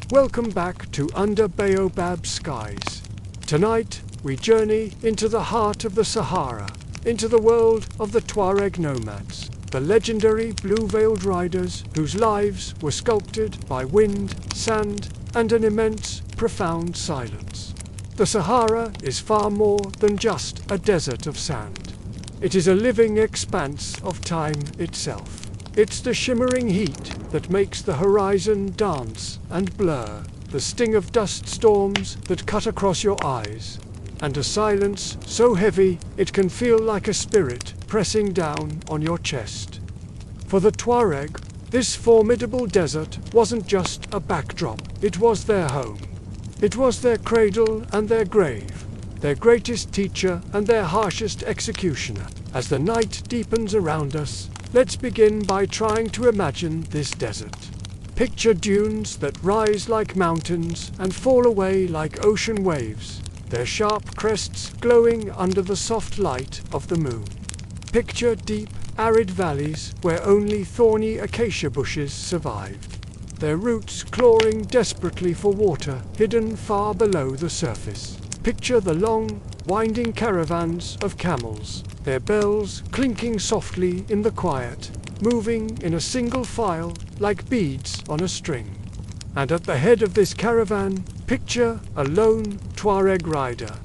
Welcome back to Under Baobab Skies. Tonight, we journey into the heart of the Sahara, into the world of the Tuareg Nomads, the legendary blue-veiled riders whose lives were sculpted by wind, sand, and an immense, profound silence. The Sahara is far more than just a desert of sand. It is a living expanse of time itself. It's the shimmering heat that makes the horizon dance and blur, the sting of dust storms that cut across your eyes, and a silence so heavy it can feel like a spirit pressing down on your chest. For the Tuareg, this formidable desert wasn't just a backdrop, it was their home. It was their cradle and their grave, their greatest teacher and their harshest executioner. As the night deepens around us, let's begin by trying to imagine this desert. Picture dunes that rise like mountains and fall away like ocean waves, their sharp crests glowing under the soft light of the moon. Picture deep, arid valleys where only thorny acacia bushes survived, their roots clawing desperately for water hidden far below the surface. Picture the long, winding caravans of camels, their bells clinking softly in the quiet, moving in a single file like beads on a string. And at the head of this caravan, picture a lone Tuareg rider.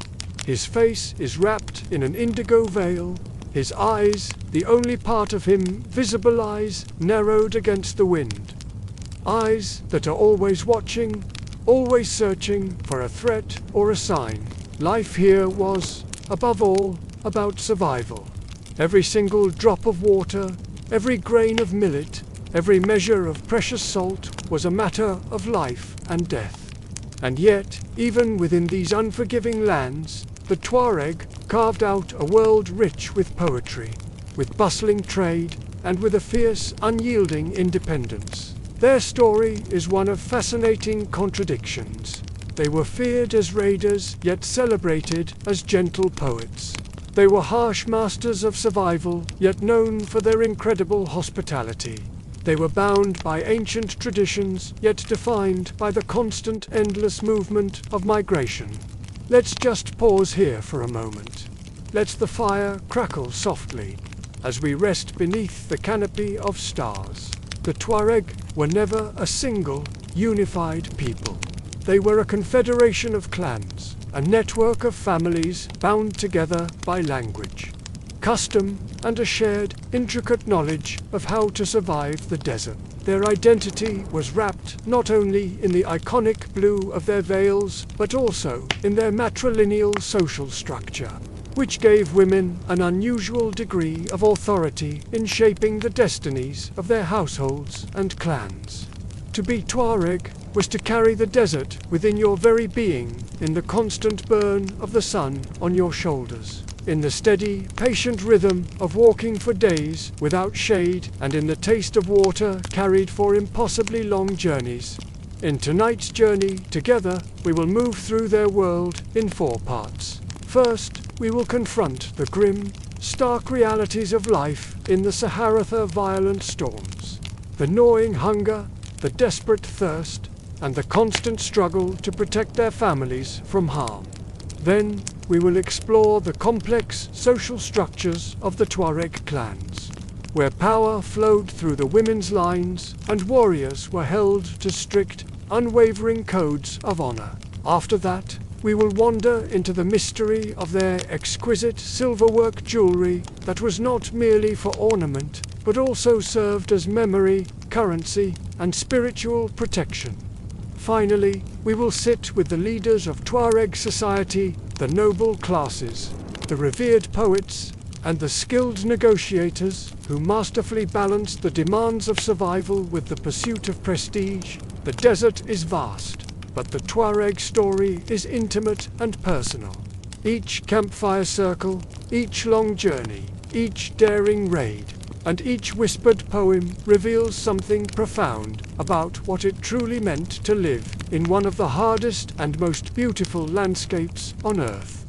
His face is wrapped in an indigo veil, his eyes, the only part of him visible eyes, narrowed against the wind. Eyes that are always watching, always searching for a threat or a sign. Life here was, above all, about survival. Every single drop of water, every grain of millet, every measure of precious salt was a matter of life and death. And yet, even within these unforgiving lands, the Tuareg carved out a world rich with poetry, with bustling trade, and with a fierce, unyielding independence. Their story is one of fascinating contradictions. They were feared as raiders, yet celebrated as gentle poets. They were harsh masters of survival, yet known for their incredible hospitality. They were bound by ancient traditions, yet defined by the constant, endless movement of migration. Let's just pause here for a moment. Let the fire crackle softly as we rest beneath the canopy of stars. The Tuareg were never a single, unified people. They were a confederation of clans, a network of families bound together by language, custom, and a shared, intricate knowledge of how to survive the desert. Their identity was wrapped not only in the iconic blue of their veils, but also in their matrilineal social structure, which gave women an unusual degree of authority in shaping the destinies of their households and clans. To be Tuareg was to carry the desert within your very being, in the constant burn of the sun on your shoulders, in the steady, patient rhythm of walking for days without shade, and in the taste of water carried for impossibly long journeys. In tonight's journey together, we will move through their world in 4 parts. First, we will confront the grim, stark realities of life in the Sahara: violent storms, the gnawing hunger, the desperate thirst, and the constant struggle to protect their families from harm. Then, we will explore the complex social structures of the Tuareg clans, where power flowed through the women's lines and warriors were held to strict, unwavering codes of honor. After that, we will wander into the mystery of their exquisite silverwork jewelry that was not merely for ornament, but also served as memory, currency, and spiritual protection. Finally, we will sit with the leaders of Tuareg society, the noble classes, the revered poets, and the skilled negotiators who masterfully balanced the demands of survival with the pursuit of prestige. The desert is vast, but the Tuareg story is intimate and personal. Each campfire circle, each long journey, each daring raid, and each whispered poem reveals something profound about what it truly meant to live in one of the hardest and most beautiful landscapes on Earth.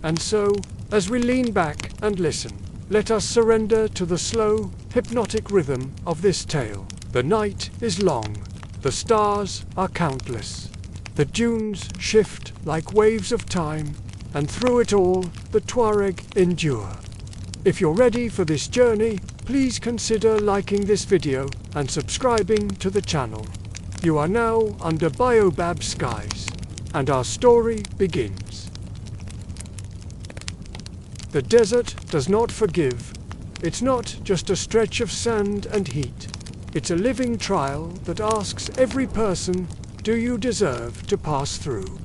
And so, as we lean back and listen, let us surrender to the slow, hypnotic rhythm of this tale. The night is long, The stars are countless. The dunes shift like waves of time, and through it all, the Tuareg endure. If you're ready for this journey, please consider liking this video and subscribing to the channel. You are now under baobab skies, and our story begins. The desert does not forgive. It's not just a stretch of sand and heat. It's a living trial that asks every person, do you deserve to pass through?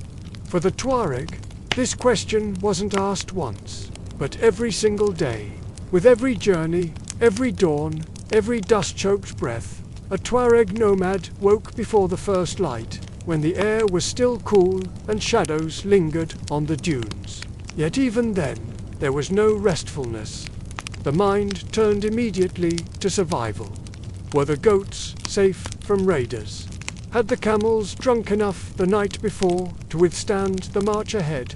For the Tuareg, this question wasn't asked once, but every single day. With every journey, every dawn, every dust-choked breath, a Tuareg nomad woke before the first light, when the air was still cool and shadows lingered on the dunes. Yet even then, there was no restfulness. The mind turned immediately to survival. Were the goats safe from raiders? Had the camels drunk enough the night before to withstand the march ahead?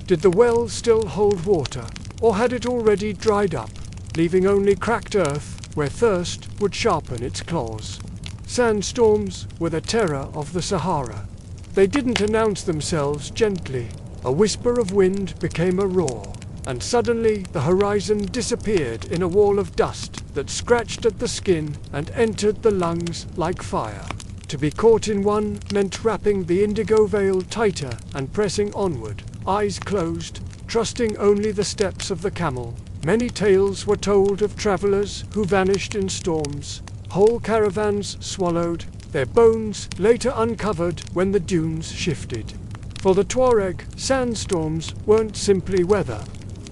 Did the well still hold water, or had it already dried up, leaving only cracked earth where thirst would sharpen its claws? Sandstorms were the terror of the Sahara. They didn't announce themselves gently. A whisper of wind became a roar, and suddenly the horizon disappeared in a wall of dust that scratched at the skin and entered the lungs like fire. To be caught in one meant wrapping the indigo veil tighter and pressing onward, eyes closed, trusting only the steps of the camel. Many tales were told of travelers who vanished in storms, whole caravans swallowed, their bones later uncovered when the dunes shifted. For the Tuareg, sandstorms weren't simply weather.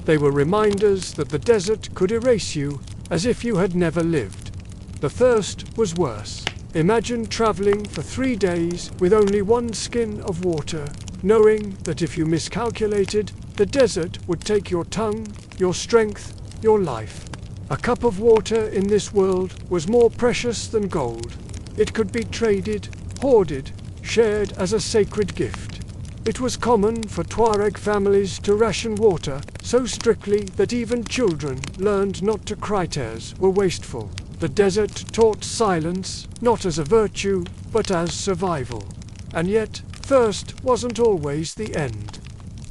They were reminders that the desert could erase you as if you had never lived. The thirst was worse. Imagine traveling for 3 days with only one skin of water, knowing that if you miscalculated, the desert would take your tongue, your strength, your life. A cup of water in this world was more precious than gold. It could be traded, hoarded, shared as a sacred gift. It was common for Tuareg families to ration water so strictly that even children learned not to cry. Tears were wasteful. The desert taught silence, not as a virtue, but as survival. And yet, thirst wasn't always the end.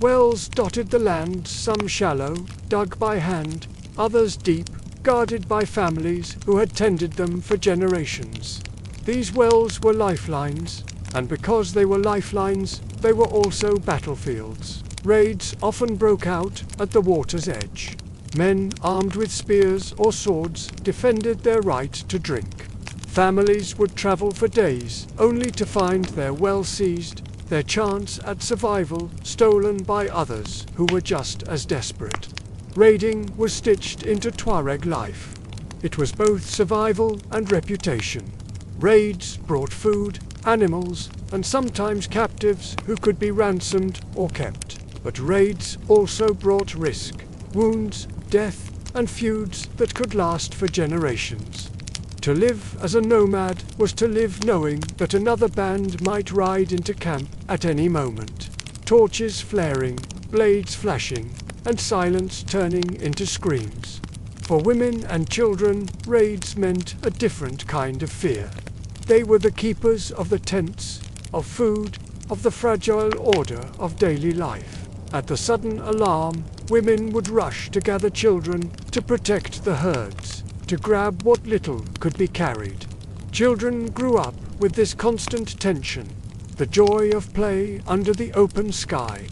Wells dotted the land, some shallow, dug by hand, others deep, guarded by families who had tended them for generations. These wells were lifelines, and because they were lifelines, they were also battlefields. Raids often broke out at the water's edge. Men armed with spears or swords defended their right to drink. Families would travel for days, only to find their well seized, their chance at survival stolen by others who were just as desperate. Raiding was stitched into Tuareg life. It was both survival and reputation. Raids brought food, animals, and sometimes captives who could be ransomed or kept. But raids also brought risk, wounds, death, and feuds that could last for generations. To live as a nomad was to live knowing that another band might ride into camp at any moment. Torches flaring, blades flashing, and silence turning into screams. For women and children, raids meant a different kind of fear. They were the keepers of the tents, of food, of the fragile order of daily life. At the sudden alarm, women would rush to gather children to protect the herds, to grab what little could be carried. Children grew up with this constant tension, the joy of play under the open sky,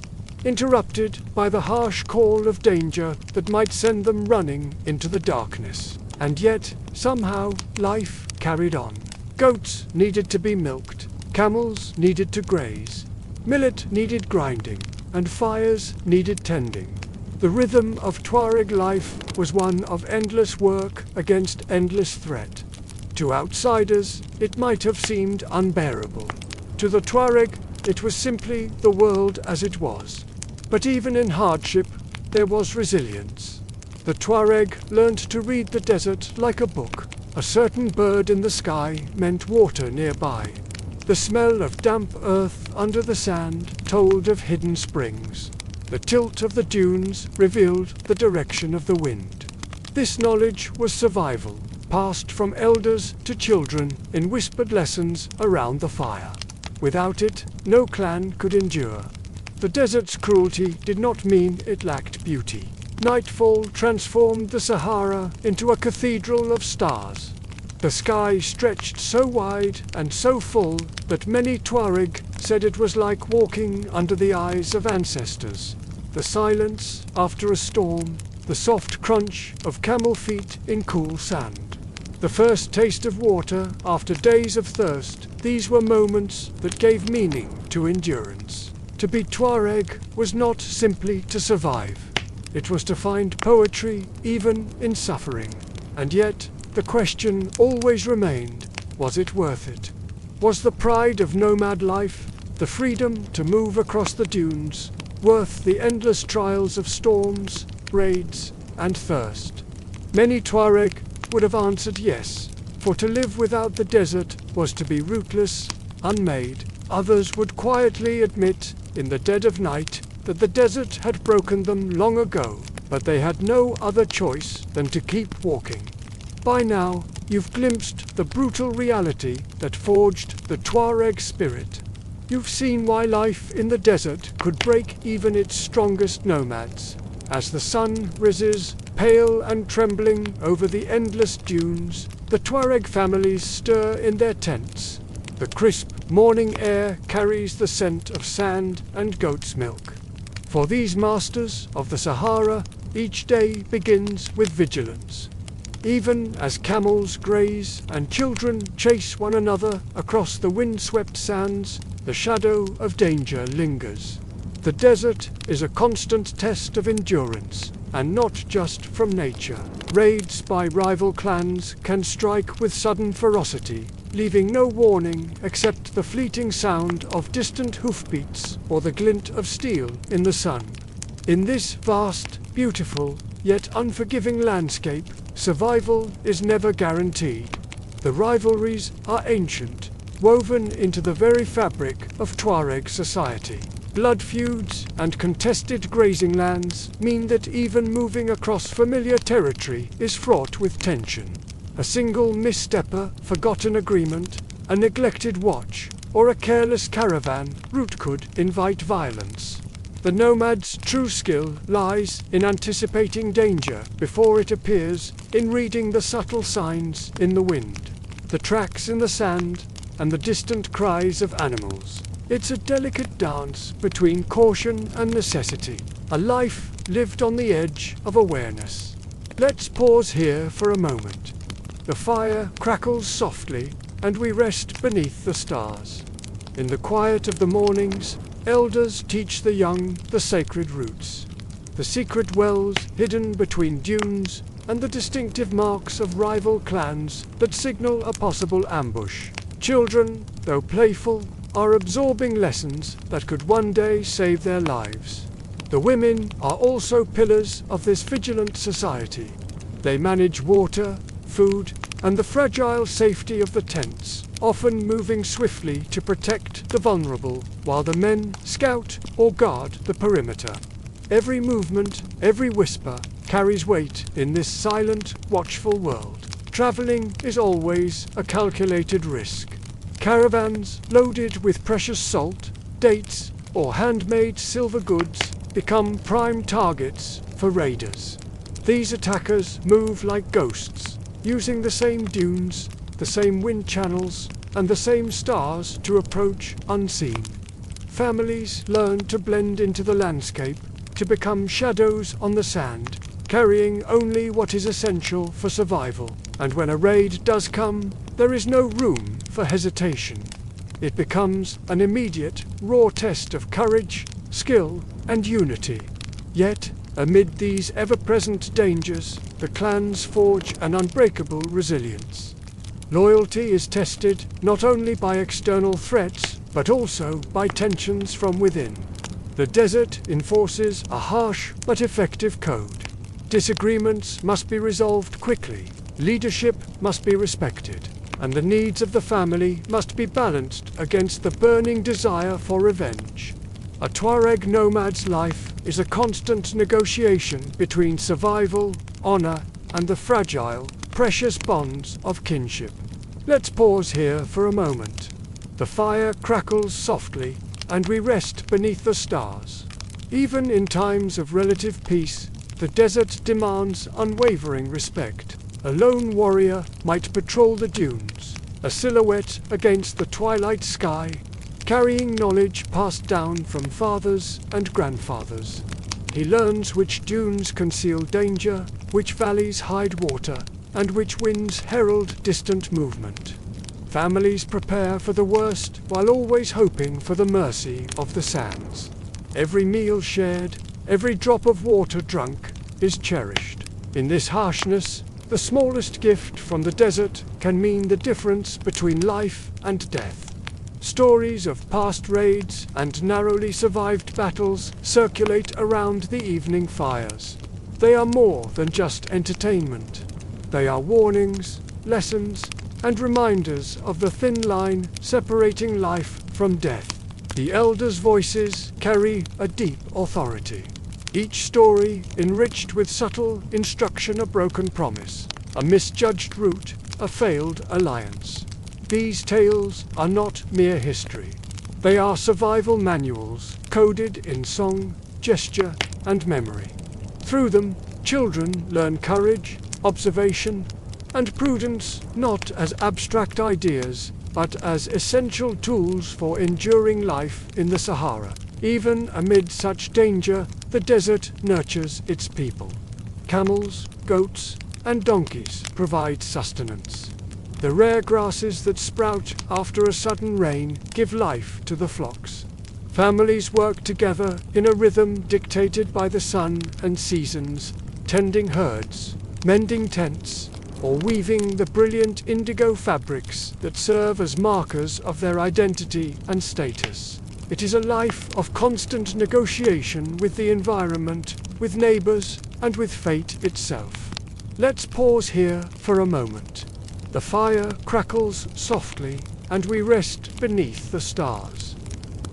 interrupted by the harsh call of danger that might send them running into the darkness. And yet, somehow, life carried on. Goats needed to be milked, camels needed to graze, millet needed grinding, and fires needed tending. The rhythm of Tuareg life was one of endless work against endless threat. To outsiders, it might have seemed unbearable. To the Tuareg, it was simply the world as it was. But even in hardship, there was resilience. The Tuareg learned to read the desert like a book. A certain bird in the sky meant water nearby. The smell of damp earth under the sand told of hidden springs. The tilt of the dunes revealed the direction of the wind. This knowledge was survival, passed from elders to children in whispered lessons around the fire. Without it, no clan could endure. The desert's cruelty did not mean it lacked beauty. Nightfall transformed the Sahara into a cathedral of stars. The sky stretched so wide and so full that many Tuareg said it was like walking under the eyes of ancestors. The silence after a storm, the soft crunch of camel feet in cool sand. The first taste of water after days of thirst, these were moments that gave meaning to endurance. To be Tuareg was not simply to survive. It was to find poetry even in suffering. And yet, the question always remained, was it worth it? Was the pride of nomad life, the freedom to move across the dunes, worth the endless trials of storms, raids, and thirst? Many Tuareg would have answered yes, for to live without the desert was to be rootless, unmade. Others would quietly admit, in the dead of night, that the desert had broken them long ago, but they had no other choice than to keep walking. By now, you've glimpsed the brutal reality that forged the Tuareg spirit. You've seen why life in the desert could break even its strongest nomads. As the sun rises, pale and trembling over the endless dunes, the Tuareg families stir in their tents. The crisp morning air carries the scent of sand and goat's milk. For these masters of the Sahara, each day begins with vigilance. Even as camels graze and children chase one another across the wind-swept sands, the shadow of danger lingers. The desert is a constant test of endurance, and not just from nature. Raids by rival clans can strike with sudden ferocity, leaving no warning except the fleeting sound of distant hoofbeats or the glint of steel in the sun. In this vast, beautiful, yet unforgiving landscape, survival is never guaranteed. The rivalries are ancient, woven into the very fabric of Tuareg society. Blood feuds and contested grazing lands mean that even moving across familiar territory is fraught with tension. A single misstepper, forgotten agreement, a neglected watch, or a careless caravan route could invite violence. The nomad's true skill lies in anticipating danger before it appears, in reading the subtle signs in the wind, the tracks in the sand, and the distant cries of animals. It's a delicate dance between caution and necessity, a life lived on the edge of awareness. Let's pause here for a moment. The fire crackles softly, and we rest beneath the stars. In the quiet of the mornings, elders teach the young the sacred roots, the secret wells hidden between dunes, and the distinctive marks of rival clans that signal a possible ambush. Children, though playful, are absorbing lessons that could one day save their lives. The women are also pillars of this vigilant society. They manage water, food, and the fragile safety of the tents, often moving swiftly to protect the vulnerable, while the men scout or guard the perimeter. Every movement, every whisper, carries weight in this silent, watchful world. Traveling is always a calculated risk. Caravans loaded with precious salt, dates, or handmade silver goods become prime targets for raiders. These attackers move like ghosts, using the same dunes, the same wind channels, and the same stars to approach unseen. Families learn to blend into the landscape, to become shadows on the sand, carrying only what is essential for survival. And when a raid does come, there is no room for hesitation. It becomes an immediate, raw test of courage, skill, and unity. Yet, amid these ever-present dangers, the clans forge an unbreakable resilience. Loyalty is tested not only by external threats, but also by tensions from within. The desert enforces a harsh but effective code. Disagreements must be resolved quickly, leadership must be respected, and the needs of the family must be balanced against the burning desire for revenge. A Tuareg nomad's life is a constant negotiation between survival, honor, and the fragile, precious bonds of kinship. Let's pause here for a moment. The fire crackles softly, and we rest beneath the stars. Even in times of relative peace, the desert demands unwavering respect. A lone warrior might patrol the dunes, a silhouette against the twilight sky, carrying knowledge passed down from fathers and grandfathers. He learns which dunes conceal danger, which valleys hide water, and which winds herald distant movement. Families prepare for the worst while always hoping for the mercy of the sands. Every meal shared, every drop of water drunk, is cherished. In this harshness, the smallest gift from the desert can mean the difference between life and death. Stories of past raids and narrowly survived battles circulate around the evening fires. They are more than just entertainment. They are warnings, lessons, and reminders of the thin line separating life from death. The elders' voices carry a deep authority. Each story enriched with subtle instruction, a broken promise, a misjudged route, a failed alliance. These tales are not mere history. They are survival manuals, coded in song, gesture, and memory. Through them, children learn courage, observation, and prudence, not as abstract ideas, but as essential tools for enduring life in the Sahara. Even amid such danger, the desert nurtures its people. Camels, goats, and donkeys provide sustenance. The rare grasses that sprout after a sudden rain give life to the flocks. Families work together in a rhythm dictated by the sun and seasons, tending herds, mending tents, or weaving the brilliant indigo fabrics that serve as markers of their identity and status. It is a life of constant negotiation with the environment, with neighbors, and with fate itself. Let's pause here for a moment. The fire crackles softly, and we rest beneath the stars.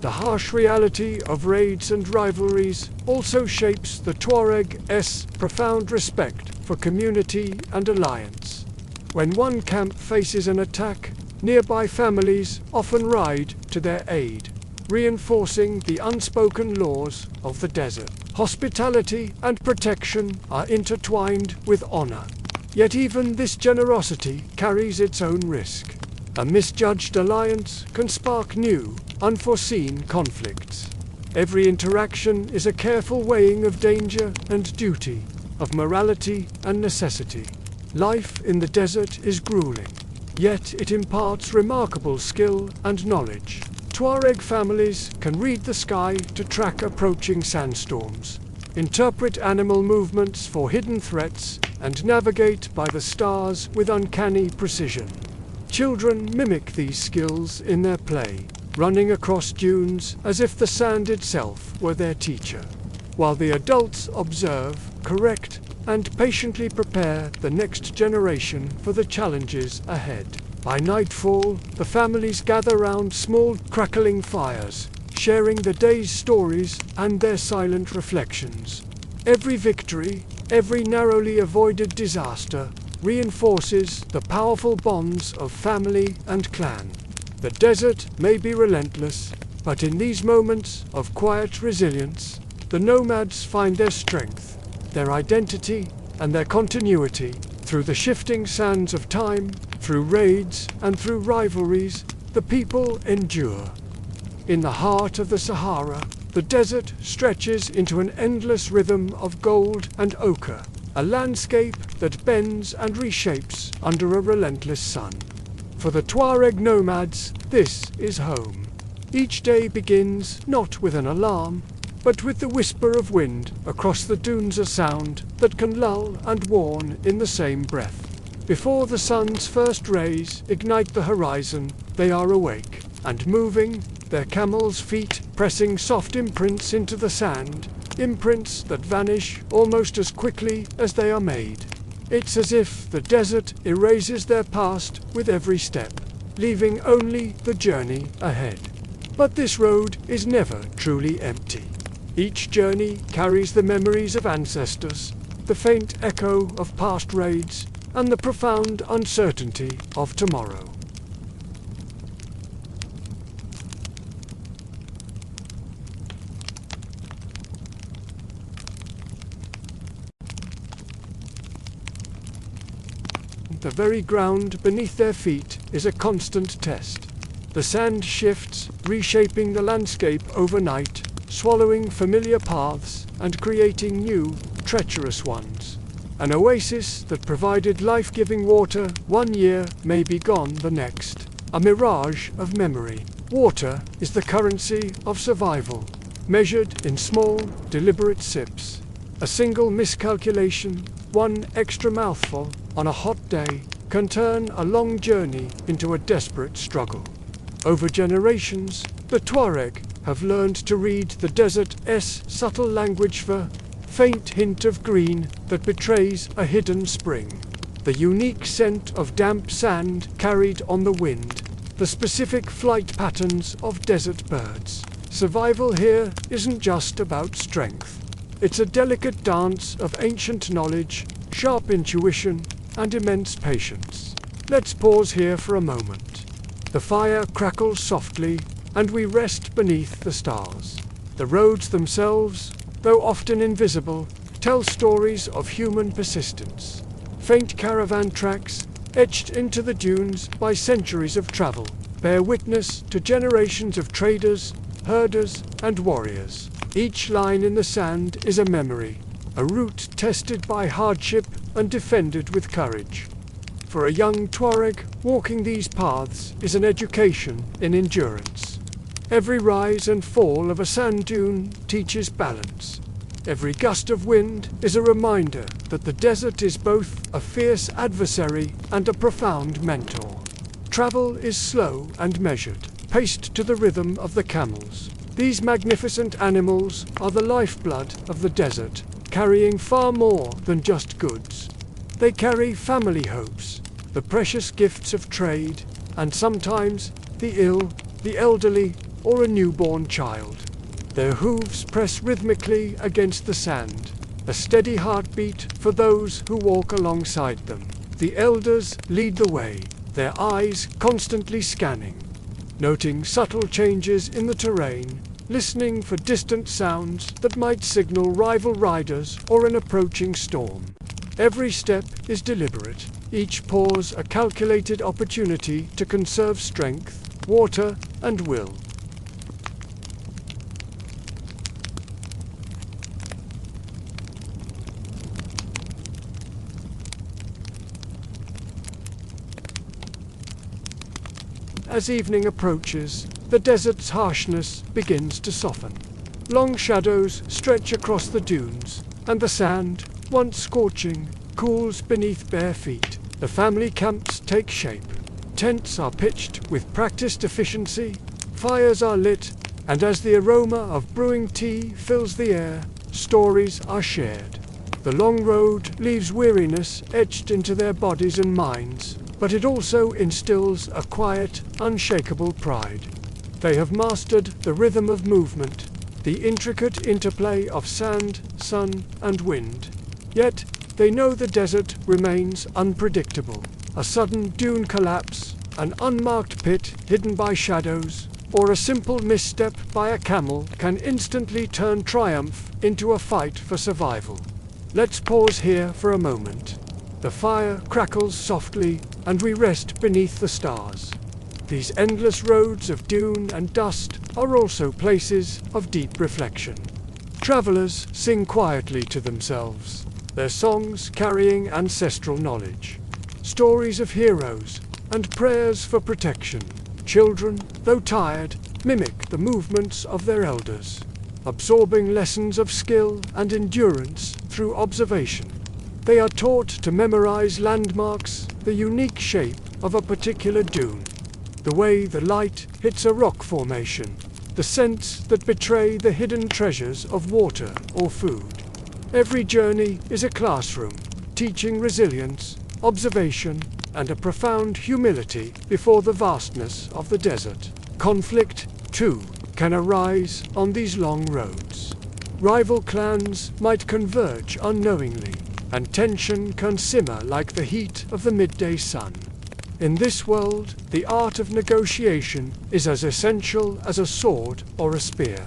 The harsh reality of raids and rivalries also shapes the Tuareg's profound respect for community and alliance. When one camp faces an attack, nearby families often ride to their aid, reinforcing the unspoken laws of the desert. Hospitality and protection are intertwined with honor. Yet even this generosity carries its own risk. A misjudged alliance can spark new, unforeseen conflicts. Every interaction is a careful weighing of danger and duty, of morality and necessity. Life in the desert is grueling, yet it imparts remarkable skill and knowledge. Tuareg families can read the sky to track approaching sandstorms, interpret animal movements for hidden threats, and navigate by the stars with uncanny precision. Children mimic these skills in their play, running across dunes as if the sand itself were their teacher, while the adults observe, correct, and patiently prepare the next generation for the challenges ahead. By nightfall, the families gather round small, crackling fires, sharing the day's stories and their silent reflections. Every victory, every narrowly avoided disaster, reinforces the powerful bonds of family and clan. The desert may be relentless, but in these moments of quiet resilience, the nomads find their strength, their identity, and their continuity. Through the shifting sands of time, through raids, and through rivalries, the people endure. In the heart of the Sahara, the desert stretches into an endless rhythm of gold and ochre, a landscape that bends and reshapes under a relentless sun. For the Tuareg nomads, this is home. Each day begins not with an alarm, but with the whisper of wind across the dunes, a sound that can lull and warn in the same breath. Before the sun's first rays ignite the horizon, they are awake and moving, their camels' feet pressing soft imprints into the sand, imprints that vanish almost as quickly as they are made. It's as if the desert erases their past with every step, leaving only the journey ahead. But this road is never truly empty. Each journey carries the memories of ancestors, the faint echo of past raids, and the profound uncertainty of tomorrow. The very ground beneath their feet is a constant test. The sand shifts, reshaping the landscape overnight, swallowing familiar paths and creating new, treacherous ones. An oasis that provided life-giving water one year may be gone the next. A mirage of memory. Water is the currency of survival, measured in small, deliberate sips. A single miscalculation, one extra mouthful, on a hot day, can turn a long journey into a desperate struggle. Over generations, the Tuareg have learned to read the desert's subtle language for faint hint of green that betrays a hidden spring, the unique scent of damp sand carried on the wind, the specific flight patterns of desert birds. Survival here isn't just about strength. It's a delicate dance of ancient knowledge, sharp intuition, and immense patience. Let's pause here for a moment. The fire crackles softly, and we rest beneath the stars. The roads themselves, though often invisible, tell stories of human persistence. Faint caravan tracks, etched into the dunes by centuries of travel, bear witness to generations of traders, herders, and warriors. Each line in the sand is a memory, a route tested by hardship and defended with courage. For a young Tuareg, walking these paths is an education in endurance. Every rise and fall of a sand dune teaches balance. Every gust of wind is a reminder that the desert is both a fierce adversary and a profound mentor. Travel is slow and measured, paced to the rhythm of the camels. These magnificent animals are the lifeblood of the desert, carrying far more than just goods. They carry family hopes, the precious gifts of trade, and sometimes the ill, the elderly, or a newborn child. Their hooves press rhythmically against the sand, a steady heartbeat for those who walk alongside them. The elders lead the way, their eyes constantly scanning, noting subtle changes in the terrain, listening for distant sounds that might signal rival riders or an approaching storm. Every step is deliberate, each pause a calculated opportunity to conserve strength, water, and will. As evening approaches, the desert's harshness begins to soften. Long shadows stretch across the dunes, and the sand, once scorching, cools beneath bare feet. The family camps take shape. Tents are pitched with practiced efficiency, fires are lit, and as the aroma of brewing tea fills the air, stories are shared. The long road leaves weariness etched into their bodies and minds, but it also instills a quiet, unshakable pride. They have mastered the rhythm of movement, the intricate interplay of sand, sun, and wind. Yet, they know the desert remains unpredictable. A sudden dune collapse, an unmarked pit hidden by shadows, or a simple misstep by a camel can instantly turn triumph into a fight for survival. Let's pause here for a moment. The fire crackles softly, and we rest beneath the stars. These endless roads of dune and dust are also places of deep reflection. Travelers sing quietly to themselves, their songs carrying ancestral knowledge, stories of heroes, and prayers for protection. Children, though tired, mimic the movements of their elders, absorbing lessons of skill and endurance through observation. They are taught to memorize landmarks, the unique shape of a particular dune, the way the light hits a rock formation, the scents that betray the hidden treasures of water or food. Every journey is a classroom, teaching resilience, observation, and a profound humility before the vastness of the desert. Conflict, too, can arise on these long roads. Rival clans might converge unknowingly, and tension can simmer like the heat of the midday sun. In this world, the art of negotiation is as essential as a sword or a spear.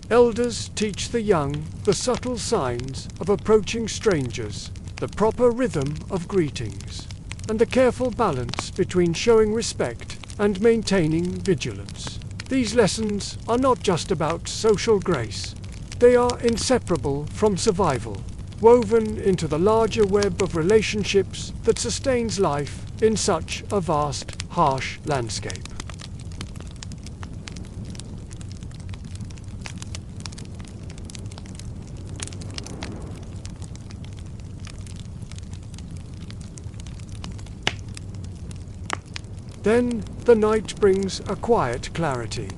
Elders teach the young the subtle signs of approaching strangers, the proper rhythm of greetings, and the careful balance between showing respect and maintaining vigilance. These lessons are not just about social grace. They are inseparable from survival, woven into the larger web of relationships that sustains life in such a vast, harsh landscape. Then the night brings a quiet clarity.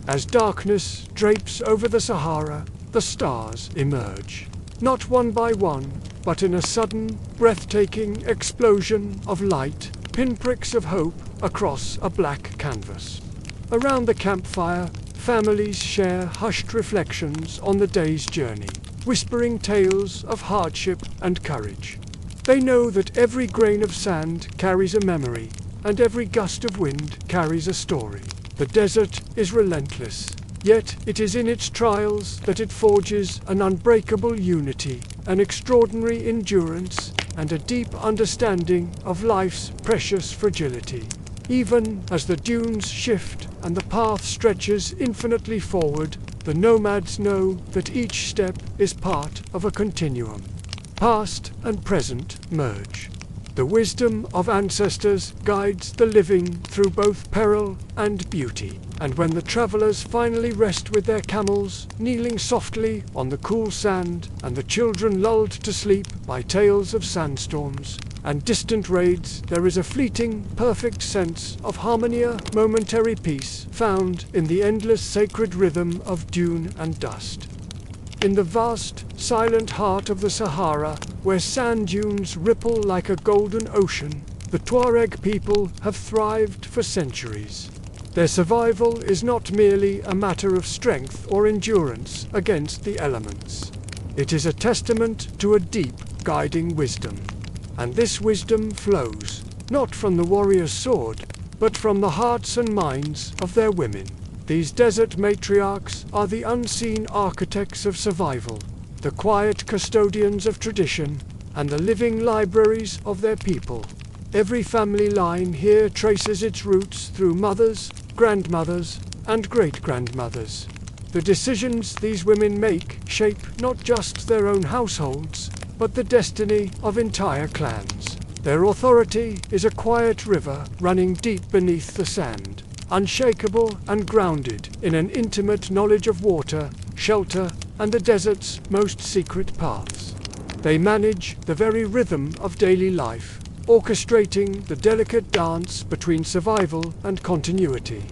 As darkness drapes over the Sahara, the stars emerge. Not one by one, but in a sudden, breathtaking explosion of light, pinpricks of hope across a black canvas. Around the campfire, families share hushed reflections on the day's journey, whispering tales of hardship and courage. They know that every grain of sand carries a memory, and every gust of wind carries a story. The desert is relentless, yet it is in its trials that it forges an unbreakable unity, an extraordinary endurance, and a deep understanding of life's precious fragility. Even as the dunes shift and the path stretches infinitely forward, the nomads know that each step is part of a continuum. Past and present merge. The wisdom of ancestors guides the living through both peril and beauty, and when the travelers finally rest with their camels, kneeling softly on the cool sand, and the children lulled to sleep by tales of sandstorms and distant raids, there is a fleeting, perfect sense of harmony, momentary peace found in the endless sacred rhythm of dune and dust. In the vast, silent heart of the Sahara, where sand dunes ripple like a golden ocean, the Tuareg people have thrived for centuries. Their survival is not merely a matter of strength or endurance against the elements. It is a testament to a deep, guiding wisdom. And this wisdom flows, not from the warrior's sword, but from the hearts and minds of their women. These desert matriarchs are the unseen architects of survival, the quiet custodians of tradition, and the living libraries of their people. Every family line here traces its roots through mothers, grandmothers, and great-grandmothers. The decisions these women make shape not just their own households, but the destiny of entire clans. Their authority is a quiet river running deep beneath the sand, unshakable and grounded in an intimate knowledge of water, shelter, and the desert's most secret paths. They manage the very rhythm of daily life, orchestrating the delicate dance between survival and continuity.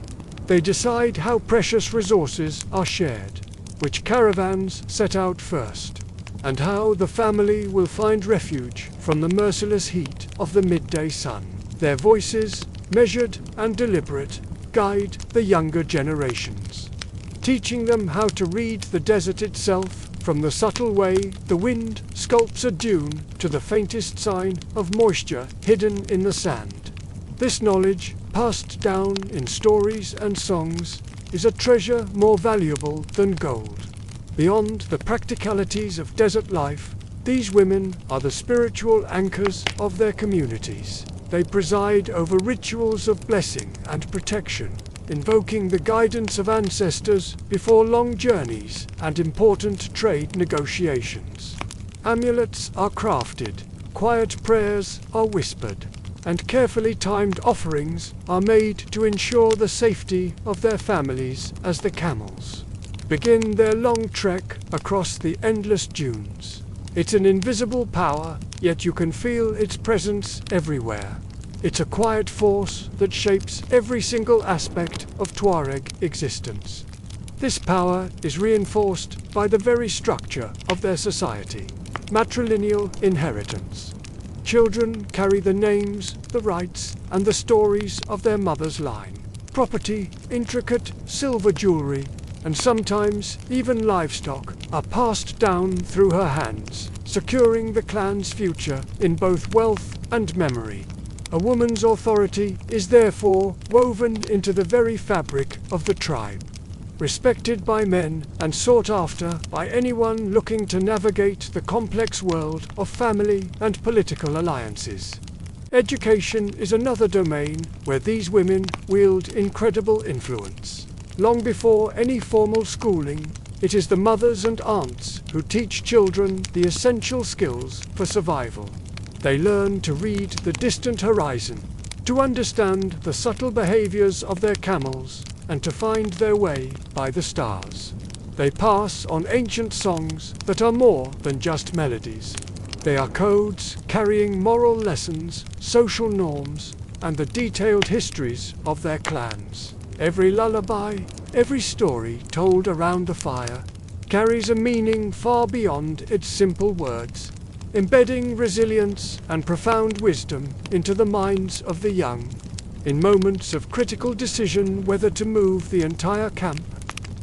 They decide how precious resources are shared, which caravans set out first, and how the family will find refuge from the merciless heat of the midday sun. Their voices, measured and deliberate, guide the younger generations, teaching them how to read the desert itself from the subtle way the wind sculpts a dune to the faintest sign of moisture hidden in the sand. This knowledge, passed down in stories and songs, is a treasure more valuable than gold. Beyond the practicalities of desert life, these women are the spiritual anchors of their communities. They preside over rituals of blessing and protection, invoking the guidance of ancestors before long journeys and important trade negotiations. Amulets are crafted, quiet prayers are whispered, and carefully timed offerings are made to ensure the safety of their families as the camels begin their long trek across the endless dunes. It's an invisible power, yet you can feel its presence everywhere. It's a quiet force that shapes every single aspect of Tuareg existence. This power is reinforced by the very structure of their society, matrilineal inheritance. Children carry the names, the rights, and the stories of their mother's line. Property, intricate silver jewelry, and sometimes even livestock, are passed down through her hands, securing the clan's future in both wealth and memory. A woman's authority is therefore woven into the very fabric of the tribe, respected by men and sought after by anyone looking to navigate the complex world of family and political alliances. Education is another domain where these women wield incredible influence. Long before any formal schooling, it is the mothers and aunts who teach children the essential skills for survival. They learn to read the distant horizon, to understand the subtle behaviors of their camels, and to find their way by the stars. They pass on ancient songs that are more than just melodies. They are codes carrying moral lessons, social norms, and the detailed histories of their clans. Every lullaby, every story told around the fire, carries a meaning far beyond its simple words, embedding resilience and profound wisdom into the minds of the young. In moments of critical decision whether to move the entire camp,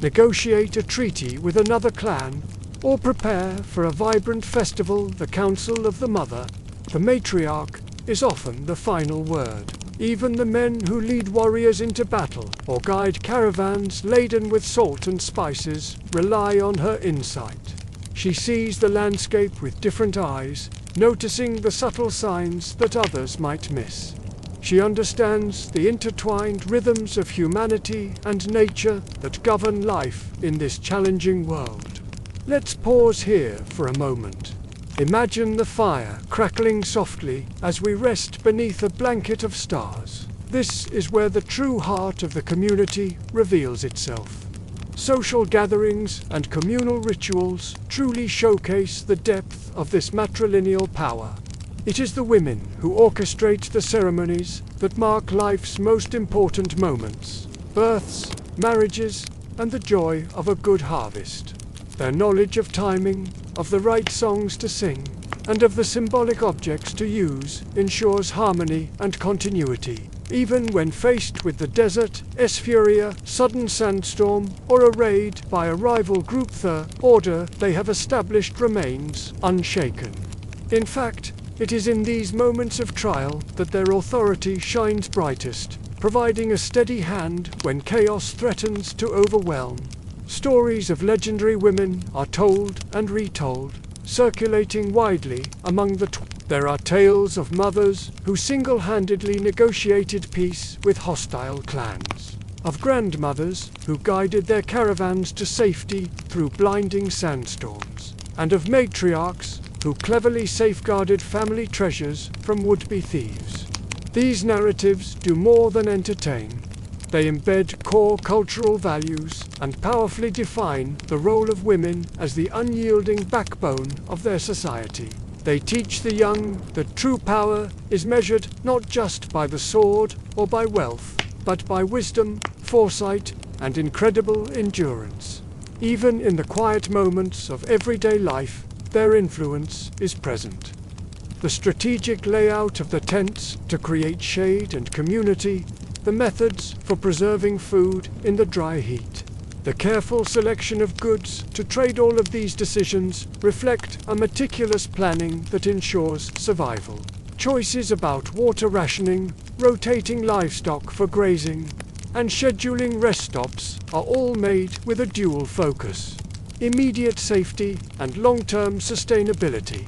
negotiate a treaty with another clan, or prepare for a vibrant festival, the Council of the Mother, the matriarch, is often the final word. Even the men who lead warriors into battle or guide caravans laden with salt and spices rely on her insight. She sees the landscape with different eyes, noticing the subtle signs that others might miss. She understands the intertwined rhythms of humanity and nature that govern life in this challenging world. Let's pause here for a moment. Imagine the fire crackling softly as we rest beneath a blanket of stars. This is where the true heart of the community reveals itself. Social gatherings and communal rituals truly showcase the depth of this matrilineal power. It is the women who orchestrate the ceremonies that mark life's most important moments: births, marriages, and the joy of a good harvest. Their knowledge of timing, of the right songs to sing, and of the symbolic objects to use ensures harmony and continuity. Even when faced with the desert, esfuria, sudden sandstorm, or a raid by a rival group, the order they have established remains unshaken. In fact, it is in these moments of trial that their authority shines brightest, providing a steady hand when chaos threatens to overwhelm. Stories of legendary women are told and retold, circulating widely among the There are tales of mothers who single-handedly negotiated peace with hostile clans, of grandmothers who guided their caravans to safety through blinding sandstorms, and of matriarchs who cleverly safeguarded family treasures from would-be thieves. These narratives do more than entertain. They embed core cultural values and powerfully define the role of women as the unyielding backbone of their society. They teach the young that true power is measured not just by the sword or by wealth, but by wisdom, foresight, and incredible endurance. Even in the quiet moments of everyday life, their influence is present. The strategic layout of the tents to create shade and community, the methods for preserving food in the dry heat, the careful selection of goods to trade, all of these decisions reflect a meticulous planning that ensures survival. Choices about water rationing, rotating livestock for grazing, and scheduling rest stops are all made with a dual focus: immediate safety and long-term sustainability.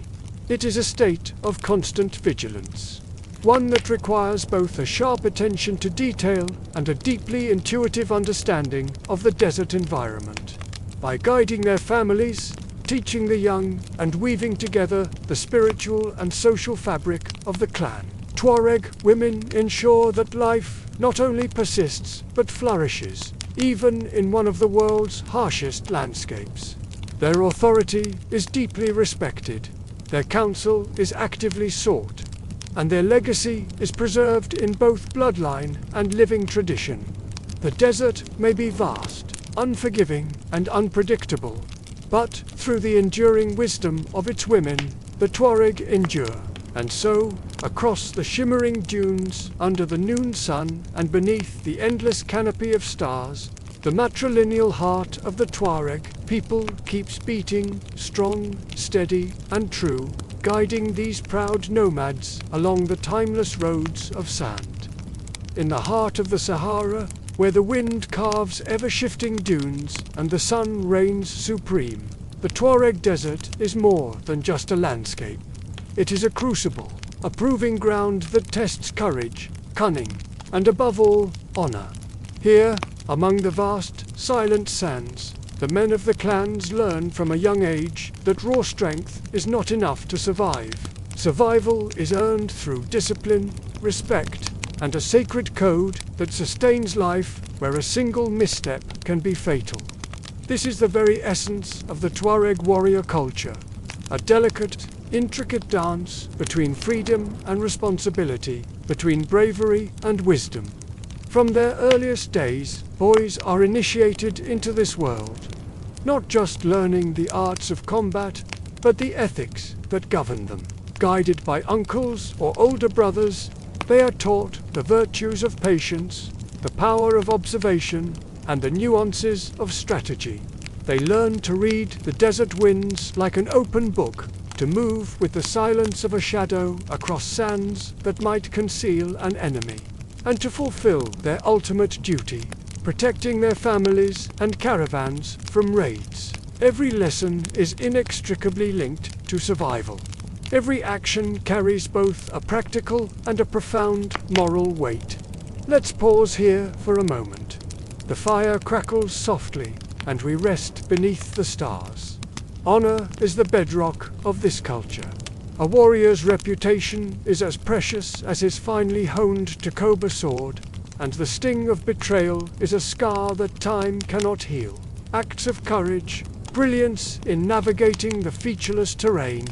It is a state of constant vigilance, one that requires both a sharp attention to detail and a deeply intuitive understanding of the desert environment. By guiding their families, teaching the young, and weaving together the spiritual and social fabric of the clan, Tuareg women ensure that life not only persists but flourishes, even in one of the world's harshest landscapes. Their authority is deeply respected, their counsel is actively sought, and their legacy is preserved in both bloodline and living tradition. The desert may be vast, unforgiving, and unpredictable, but through the enduring wisdom of its women, the Tuareg endure. And so, across the shimmering dunes, under the noon sun, and beneath the endless canopy of stars, The matrilineal heart of the Tuareg people keeps beating, strong, steady, and true, guiding these proud nomads along the timeless roads of sand. In the heart of the Sahara, where the wind carves ever-shifting dunes and the sun reigns supreme, the Tuareg desert is more than just a landscape. It is a crucible, a proving ground that tests courage, cunning, and above all, honor. Here, among the vast, silent sands, the men of the clans learn from a young age that raw strength is not enough to survive. Survival is earned through discipline, respect, and a sacred code that sustains life where a single misstep can be fatal. This is the very essence of the Tuareg warrior culture, a delicate, intricate dance between freedom and responsibility, between bravery and wisdom. From their earliest days, boys are initiated into this world, not just learning the arts of combat, but the ethics that govern them. Guided by uncles or older brothers, they are taught the virtues of patience, the power of observation, and the nuances of strategy. They learn to read the desert winds like an open book, to move with the silence of a shadow across sands that might conceal an enemy, and to fulfill their ultimate duty, protecting their families and caravans from raids. Every lesson is inextricably linked to survival. Every action carries both a practical and a profound moral weight. Let's pause here for a moment. The fire crackles softly, and we rest beneath the stars. Honor is the bedrock of this culture. A warrior's reputation is as precious as his finely honed Takoba sword, and the sting of betrayal is a scar that time cannot heal. Acts of courage, brilliance in navigating the featureless terrain,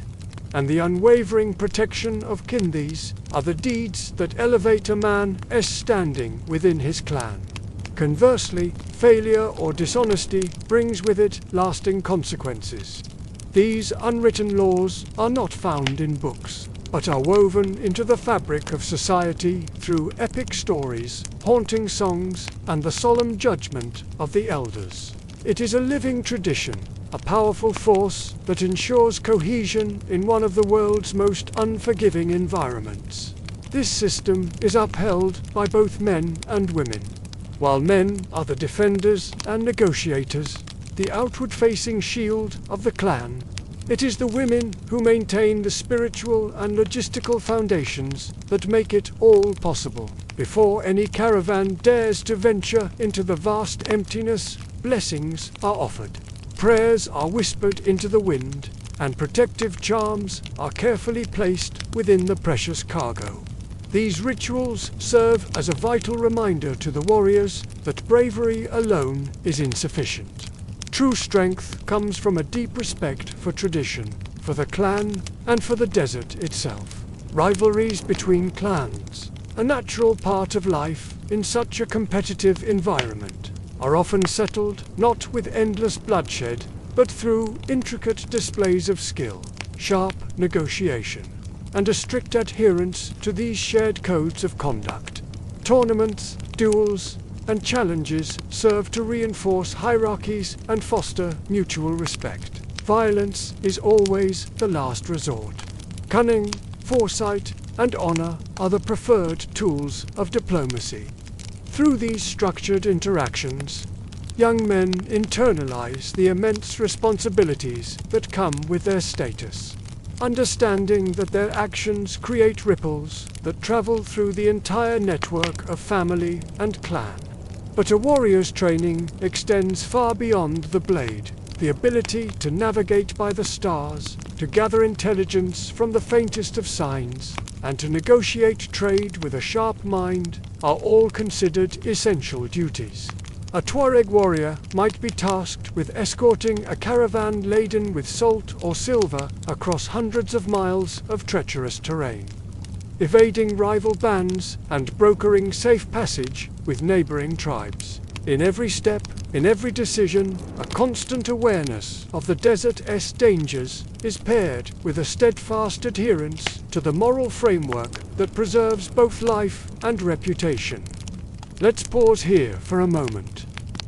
and the unwavering protection of kindis are the deeds that elevate a man's standing within his clan. Conversely, failure or dishonesty brings with it lasting consequences. These unwritten laws are not found in books, but are woven into the fabric of society through epic stories, haunting songs, and the solemn judgment of the elders. It is a living tradition, a powerful force that ensures cohesion in one of the world's most unforgiving environments. This system is upheld by both men and women. While men are the defenders and negotiators, the outward-facing shield of the clan, it is the women who maintain the spiritual and logistical foundations that make it all possible. Before any caravan dares to venture into the vast emptiness, blessings are offered. Prayers are whispered into the wind, and protective charms are carefully placed within the precious cargo. These rituals serve as a vital reminder to the warriors that bravery alone is insufficient. True strength comes from a deep respect for tradition, for the clan, and for the desert itself. Rivalries between clans, a natural part of life in such a competitive environment, are often settled not with endless bloodshed, but through intricate displays of skill, sharp negotiation, and a strict adherence to these shared codes of conduct. Tournaments, duels, and challenges serve to reinforce hierarchies and foster mutual respect. Violence is always the last resort. Cunning, foresight, and honor are the preferred tools of diplomacy. Through these structured interactions, young men internalize the immense responsibilities that come with their status, understanding that their actions create ripples that travel through the entire network of family and clan. But a warrior's training extends far beyond the blade. The ability to navigate by the stars, to gather intelligence from the faintest of signs, and to negotiate trade with a sharp mind are all considered essential duties. A Tuareg warrior might be tasked with escorting a caravan laden with salt or silver across hundreds of miles of treacherous terrain, evading rival bands and brokering safe passage with neighboring tribes. In every step, in every decision, a constant awareness of the desert's dangers is paired with a steadfast adherence to the moral framework that preserves both life and reputation. Let's pause here for a moment.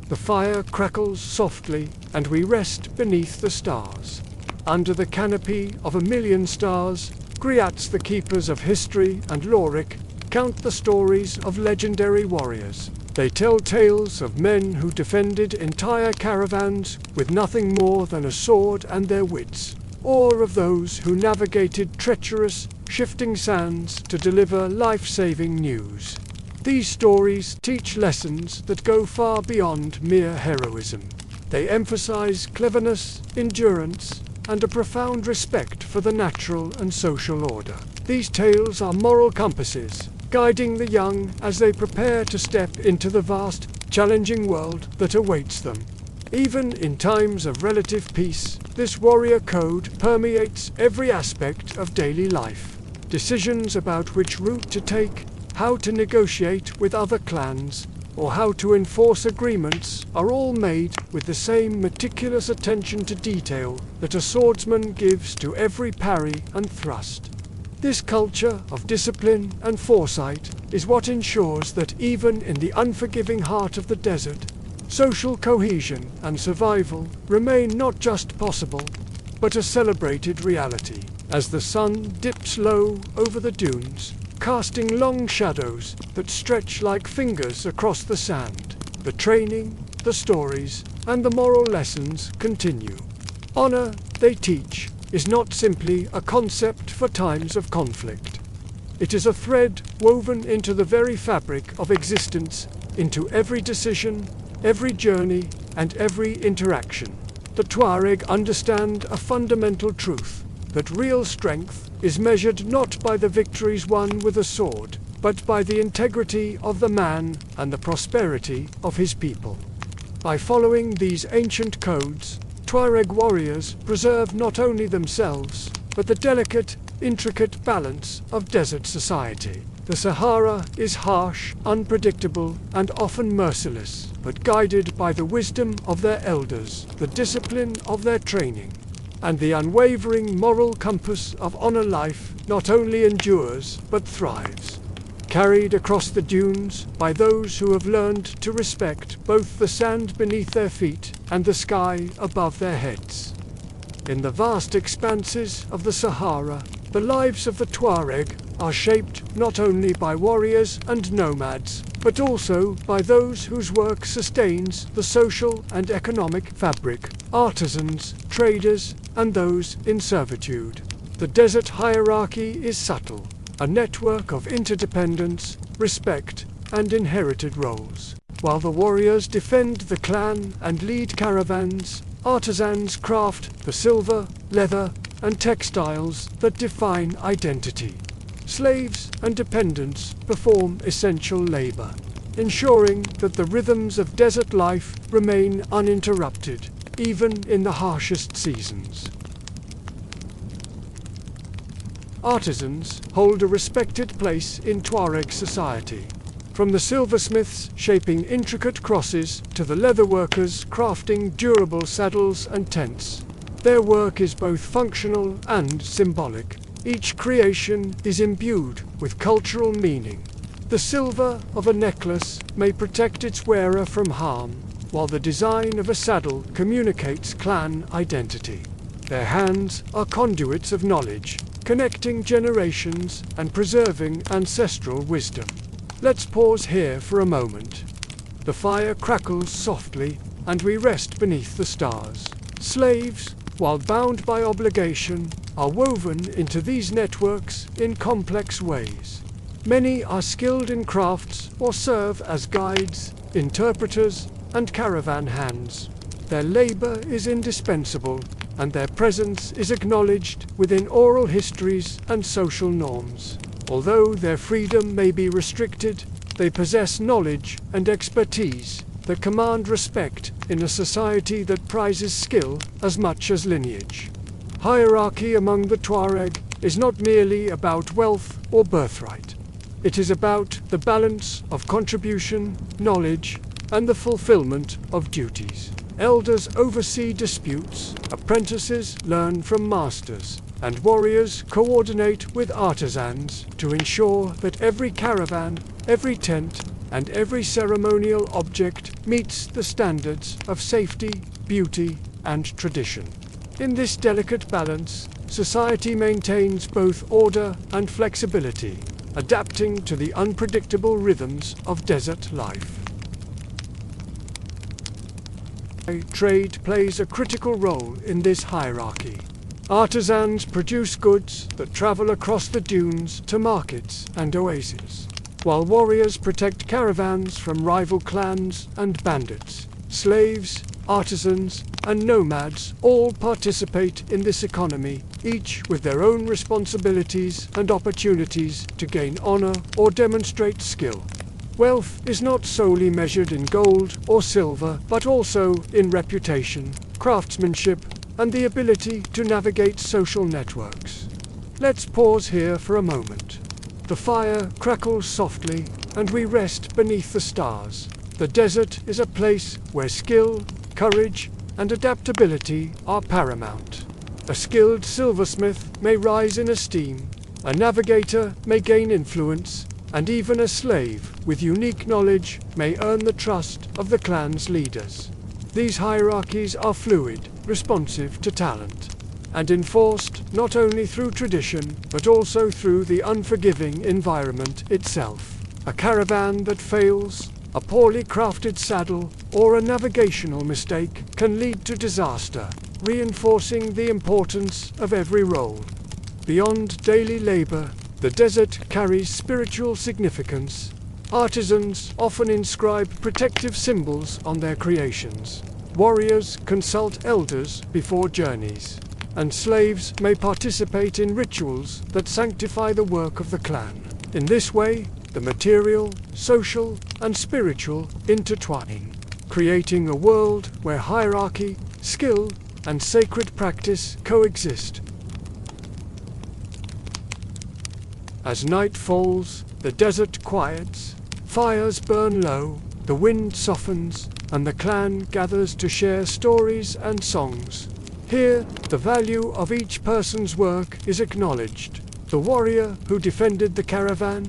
The The fire crackles softly, and we rest beneath the stars. Under the canopy of a million stars, Griats, the keepers of history, and Lorik count the stories of legendary warriors. They tell tales of men who defended entire caravans with nothing more than a sword and their wits, or of those who navigated treacherous, shifting sands to deliver life-saving news. These stories teach lessons that go far beyond mere heroism. They emphasize cleverness, endurance, and a profound respect for the natural and social order. These tales are moral compasses, guiding the young as they prepare to step into the vast, challenging world that awaits them. Even in times of relative peace, this warrior code permeates every aspect of daily life. Decisions about which route to take, how to negotiate with other clans, or how to enforce agreements are all made with the same meticulous attention to detail that a swordsman gives to every parry and thrust. This culture of discipline and foresight is what ensures that even in the unforgiving heart of the desert, social cohesion and survival remain not just possible, but a celebrated reality. As the sun dips low over the dunes, casting long shadows that stretch like fingers across the sand, the training, the stories, and the moral lessons continue. Honor, they teach, is not simply a concept for times of conflict. It is a thread woven into the very fabric of existence, into every decision, every journey, and every interaction. The Tuareg understand a fundamental truth, that real strength is measured not by the victories won with a sword, but by the integrity of the man and the prosperity of his people. By following these ancient codes, Tuareg warriors preserve not only themselves, but the delicate, intricate balance of desert society. The Sahara is harsh, unpredictable, and often merciless, but guided by the wisdom of their elders, the discipline of their training, and the unwavering moral compass of honor. Life not only endures, but thrives, carried across the dunes by those who have learned to respect both the sand beneath their feet and the sky above their heads. In the vast expanses of the Sahara, the lives of the Tuareg are shaped not only by warriors and nomads, but also by those whose work sustains the social and economic fabric, artisans, traders, and those in servitude. The desert hierarchy is subtle, a network of interdependence, respect, and inherited roles. While the warriors defend the clan and lead caravans, artisans craft the silver, leather, and textiles that define identity. Slaves and dependents perform essential labor, ensuring that the rhythms of desert life remain uninterrupted, even in the harshest seasons. Artisans hold a respected place in Tuareg society. From the silversmiths shaping intricate crosses to the leatherworkers crafting durable saddles and tents, their work is both functional and symbolic. Each creation is imbued with cultural meaning. The silver of a necklace may protect its wearer from harm, while the design of a saddle communicates clan identity. Their hands are conduits of knowledge, connecting generations and preserving ancestral wisdom. Let's pause here for a moment. The fire crackles softly, and we rest beneath the stars. Slaves, while bound by obligation, are woven into these networks in complex ways. Many are skilled in crafts or serve as guides, interpreters, and caravan hands. Their labor is indispensable, and their presence is acknowledged within oral histories and social norms. Although their freedom may be restricted, they possess knowledge and expertise that command respect in a society that prizes skill as much as lineage. Hierarchy among the Tuareg is not merely about wealth or birthright. It is about the balance of contribution, knowledge, and the fulfillment of duties. Elders oversee disputes, apprentices learn from masters, and warriors coordinate with artisans to ensure that every caravan, every tent, and every ceremonial object meets the standards of safety, beauty, and tradition. In this delicate balance, society maintains both order and flexibility, adapting to the unpredictable rhythms of desert life. Trade plays a critical role in this hierarchy. Artisans produce goods that travel across the dunes to markets and oases, while warriors protect caravans from rival clans and bandits. Slaves, artisans, and nomads all participate in this economy, each with their own responsibilities and opportunities to gain honor or demonstrate skill. Wealth is not solely measured in gold or silver, but also in reputation, craftsmanship, and the ability to navigate social networks. Let's pause here for a moment. The fire crackles softly, and we rest beneath the stars. The desert is a place where skill, courage, and adaptability are paramount. A skilled silversmith may rise in esteem, a navigator may gain influence, and even a slave with unique knowledge may earn the trust of the clan's leaders. These hierarchies are fluid, responsive to talent, and enforced not only through tradition, but also through the unforgiving environment itself. A caravan that fails, a poorly crafted saddle, or a navigational mistake can lead to disaster, reinforcing the importance of every role. Beyond daily labor, the desert carries spiritual significance. Artisans often inscribe protective symbols on their creations. Warriors consult elders before journeys, and slaves may participate in rituals that sanctify the work of the clan. In this way, the material, social, and spiritual intertwine, creating a world where hierarchy, skill, and sacred practice coexist. As night falls, the desert quiets, fires burn low, the wind softens, and the clan gathers to share stories and songs. Here, the value of each person's work is acknowledged. The warrior who defended the caravan,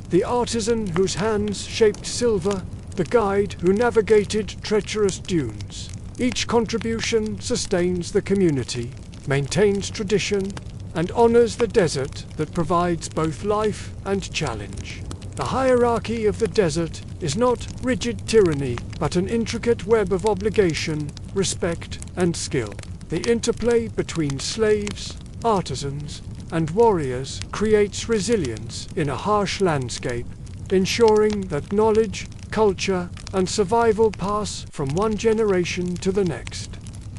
the artisan whose hands shaped silver, the guide who navigated treacherous dunes. Each contribution sustains the community, maintains tradition, and honors the desert that provides both life and challenge. The hierarchy of the desert is not rigid tyranny, but an intricate web of obligation, respect, and skill. The interplay between slaves, artisans, and warriors creates resilience in a harsh landscape, ensuring that knowledge, culture, and survival pass from one generation to the next.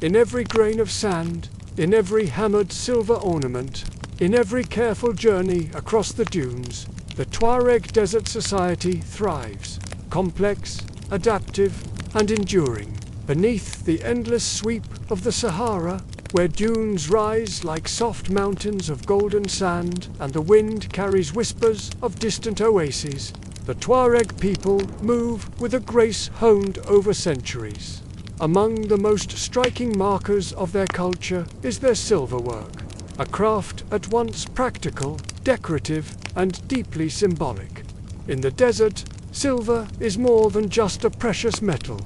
In every grain of sand, in every hammered silver ornament, in every careful journey across the dunes, the Tuareg desert society thrives, complex, adaptive, and enduring. Beneath the endless sweep of the Sahara, where dunes rise like soft mountains of golden sand and the wind carries whispers of distant oases, the Tuareg people move with a grace honed over centuries. Among the most striking markers of their culture is their silverwork, a craft at once practical, decorative, and deeply symbolic. In the desert, silver is more than just a precious metal.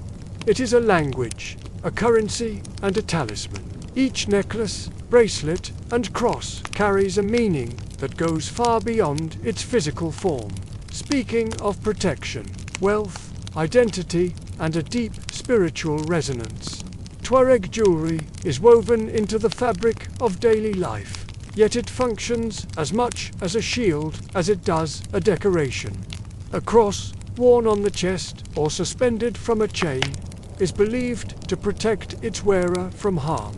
It is a language, a currency, and a talisman. Each necklace, bracelet, and cross carries a meaning that goes far beyond its physical form, speaking of protection, wealth, identity, and a deep spiritual resonance. Tuareg jewelry is woven into the fabric of daily life, yet it functions as much as a shield as it does a decoration. A cross, worn on the chest or suspended from a chain, is believed to protect its wearer from harm.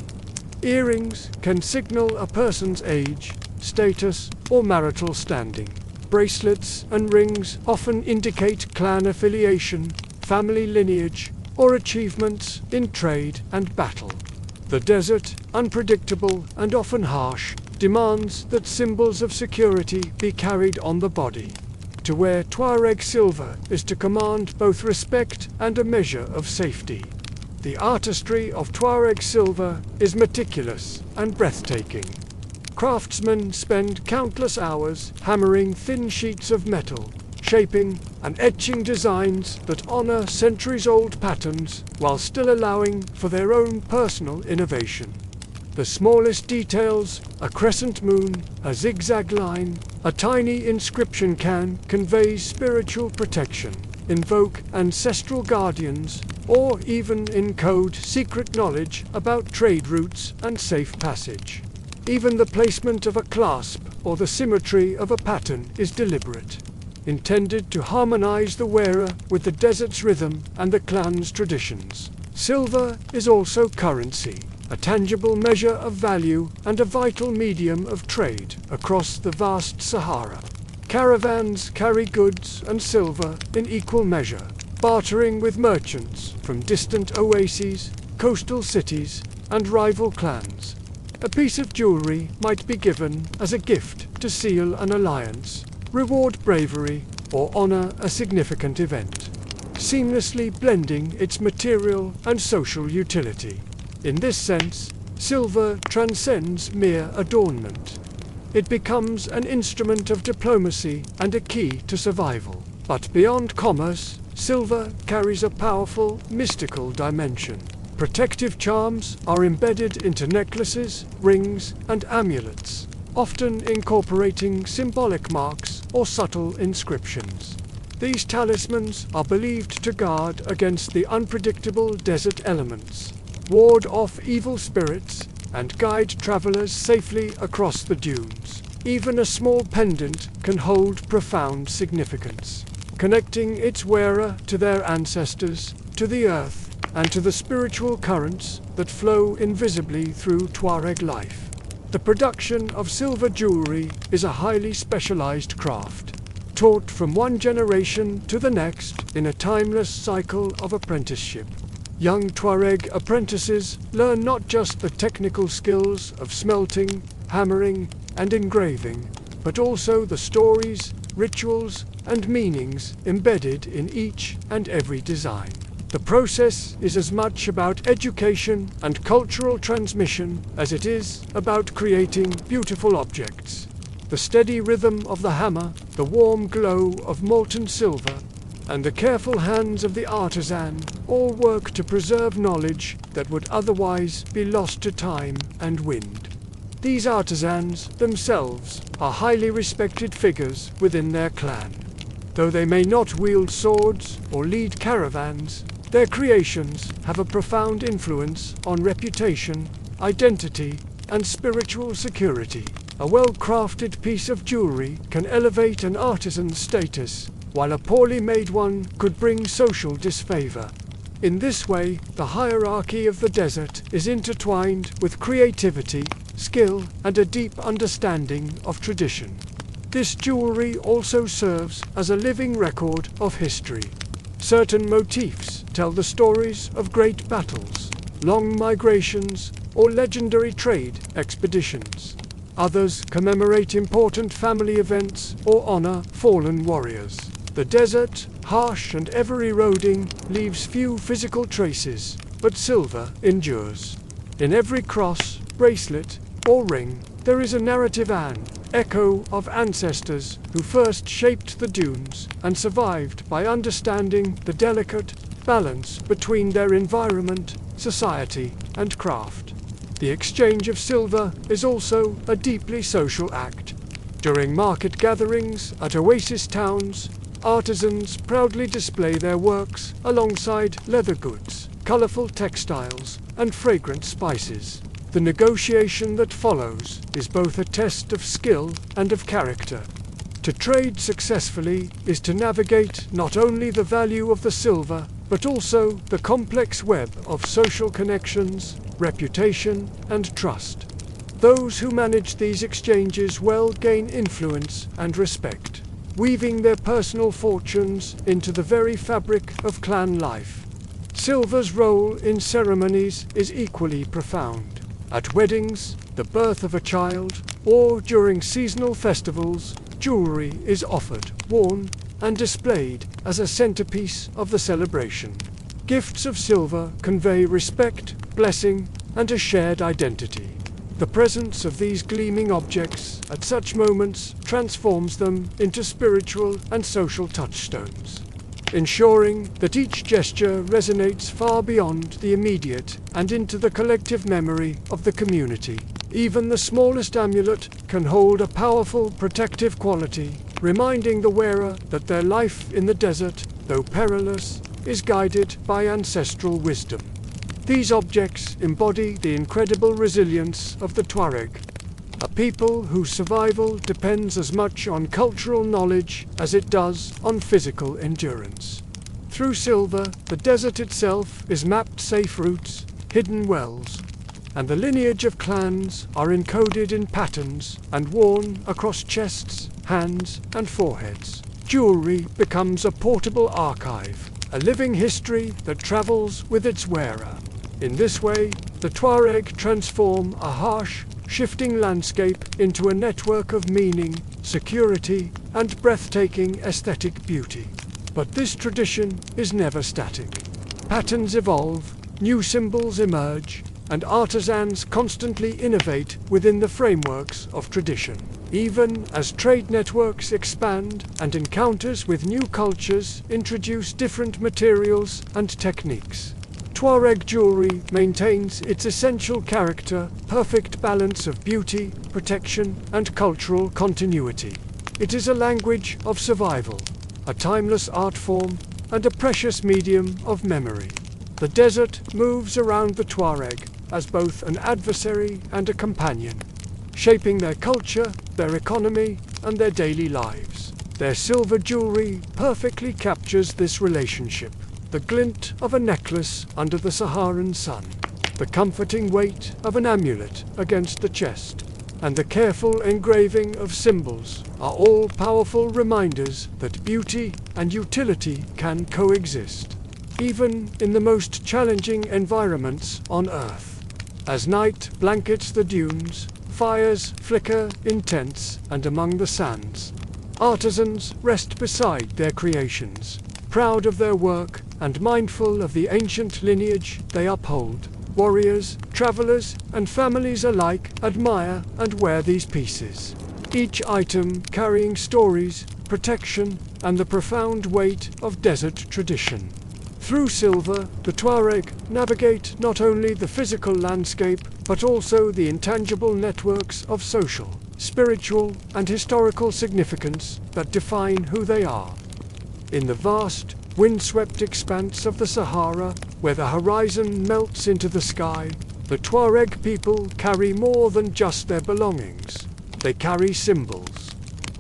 Earrings can signal a person's age, status, or marital standing. Bracelets and rings often indicate clan affiliation, family lineage, or achievements in trade and battle. The desert, unpredictable and often harsh, demands that symbols of security be carried on the body. To wear Tuareg silver is to command both respect and a measure of safety. The artistry of Tuareg silver is meticulous and breathtaking. Craftsmen spend countless hours hammering thin sheets of metal, shaping and etching designs that honor centuries-old patterns while still allowing for their own personal innovation. The smallest details, a crescent moon, a zigzag line, a tiny inscription can convey spiritual protection, invoke ancestral guardians, or even encode secret knowledge about trade routes and safe passage. Even the placement of a clasp or the symmetry of a pattern is deliberate, intended to harmonize the wearer with the desert's rhythm and the clan's traditions. Silver is also currency, a tangible measure of value and a vital medium of trade across the vast Sahara. Caravans carry goods and silver in equal measure, bartering with merchants from distant oases, coastal cities, and rival clans. A piece of jewelry might be given as a gift to seal an alliance, reward bravery, or honor a significant event, seamlessly blending its material and social utility. In this sense, silver transcends mere adornment. It becomes an instrument of diplomacy and a key to survival. But beyond commerce, silver carries a powerful, mystical dimension. Protective charms are embedded into necklaces, rings, and amulets, often incorporating symbolic marks or subtle inscriptions. These talismans are believed to guard against the unpredictable desert elements, ward off evil spirits, and guide travelers safely across the dunes. Even a small pendant can hold profound significance, connecting its wearer to their ancestors, to the earth, and to the spiritual currents that flow invisibly through Tuareg life. The production of silver jewelry is a highly specialized craft, taught from one generation to the next in a timeless cycle of apprenticeship. Young Tuareg apprentices learn not just the technical skills of smelting, hammering, and engraving, but also the stories, rituals, and meanings embedded in each and every design. The process is as much about education and cultural transmission as it is about creating beautiful objects. The steady rhythm of the hammer, the warm glow of molten silver, and the careful hands of the artisan all work to preserve knowledge that would otherwise be lost to time and wind. These artisans themselves are highly respected figures within their clan. Though they may not wield swords or lead caravans, their creations have a profound influence on reputation, identity, and spiritual security. A well-crafted piece of jewelry can elevate an artisan's status, while a poorly made one could bring social disfavor. In this way, the hierarchy of the desert is intertwined with creativity, skill, and a deep understanding of tradition. This jewelry also serves as a living record of history. Certain motifs tell the stories of great battles, long migrations, or legendary trade expeditions. Others commemorate important family events or honor fallen warriors. The desert, harsh and ever-eroding, leaves few physical traces, but silver endures. In every cross, bracelet, or ring, there is a narrative, an echo of ancestors who first shaped the dunes and survived by understanding the delicate balance between their environment, society, and craft. The exchange of silver is also a deeply social act. During market gatherings at oasis towns, artisans proudly display their works alongside leather goods, colorful textiles, and fragrant spices. The negotiation that follows is both a test of skill and of character. To trade successfully is to navigate not only the value of the silver, but also the complex web of social connections, reputation, and trust. Those who manage these exchanges well gain influence and respect, weaving their personal fortunes into the very fabric of clan life. Silver's role in ceremonies is equally profound. At weddings, the birth of a child, or during seasonal festivals, jewelry is offered, worn, and displayed as a centerpiece of the celebration. Gifts of silver convey respect, blessing, and a shared identity. The presence of these gleaming objects at such moments transforms them into spiritual and social touchstones, ensuring that each gesture resonates far beyond the immediate and into the collective memory of the community. Even the smallest amulet can hold a powerful protective quality, reminding the wearer that their life in the desert, though perilous, is guided by ancestral wisdom. These objects embody the incredible resilience of the Tuareg, a people whose survival depends as much on cultural knowledge as it does on physical endurance. Through silver, the desert itself is mapped safe routes, hidden wells, and the lineage of clans are encoded in patterns and worn across chests, hands, and foreheads. Jewelry becomes a portable archive, a living history that travels with its wearer. In this way, the Tuareg transform a harsh, shifting landscape into a network of meaning, security, and breathtaking aesthetic beauty. But this tradition is never static. Patterns evolve, new symbols emerge, and artisans constantly innovate within the frameworks of tradition. Even as trade networks expand and encounters with new cultures introduce different materials and techniques, Tuareg jewelry maintains its essential character, perfect balance of beauty, protection, and cultural continuity. It is a language of survival, a timeless art form, and a precious medium of memory. The desert moves around the Tuareg as both an adversary and a companion, shaping their culture, their economy, and their daily lives. Their silver jewelry perfectly captures this relationship. The glint of a necklace under the Saharan sun, the comforting weight of an amulet against the chest, and the careful engraving of symbols are all powerful reminders that beauty and utility can coexist, even in the most challenging environments on Earth. As night blankets the dunes, fires flicker in tents and among the sands. Artisans rest beside their creations, proud of their work and mindful of the ancient lineage they uphold. Warriors, travelers, and families alike admire and wear these pieces, each item carrying stories, protection, and the profound weight of desert tradition. Through silver, the Tuareg navigate not only the physical landscape, but also the intangible networks of social, spiritual, and historical significance that define who they are. In the vast, windswept expanse of the Sahara, where the horizon melts into the sky, the Tuareg people carry more than just their belongings. They carry symbols.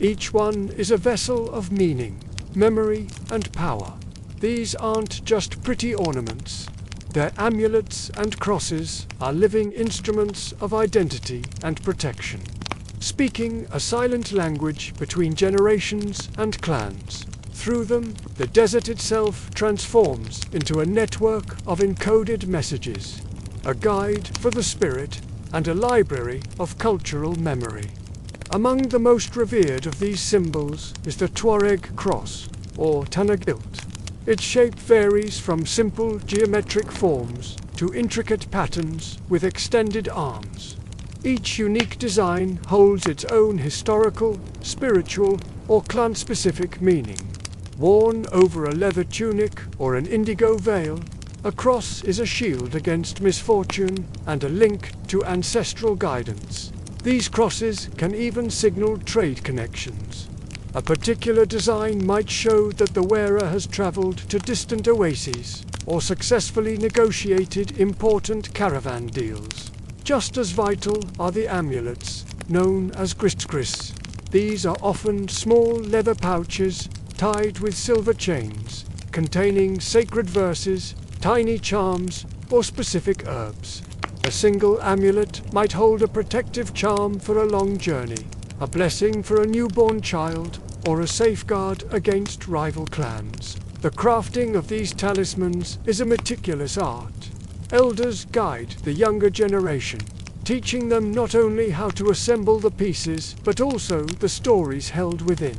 Each one is a vessel of meaning, memory, and power. These aren't just pretty ornaments. Their amulets and crosses are living instruments of identity and protection, speaking a silent language between generations and clans. Through them, the desert itself transforms into a network of encoded messages, a guide for the spirit, and a library of cultural memory. Among the most revered of these symbols is the Tuareg cross, or Tanagilt. Its shape varies from simple geometric forms to intricate patterns with extended arms. Each unique design holds its own historical, spiritual, or clan-specific meaning. Worn over a leather tunic or an indigo veil, a cross is a shield against misfortune and a link to ancestral guidance. These crosses can even signal trade connections. A particular design might show that the wearer has traveled to distant oases or successfully negotiated important caravan deals. Just as vital are the amulets, known as gristkris. These are often small leather pouches tied with silver chains, containing sacred verses, tiny charms, or specific herbs. A single amulet might hold a protective charm for a long journey, a blessing for a newborn child, or a safeguard against rival clans. The crafting of these talismans is a meticulous art. Elders guide the younger generation, teaching them not only how to assemble the pieces, but also the stories held within.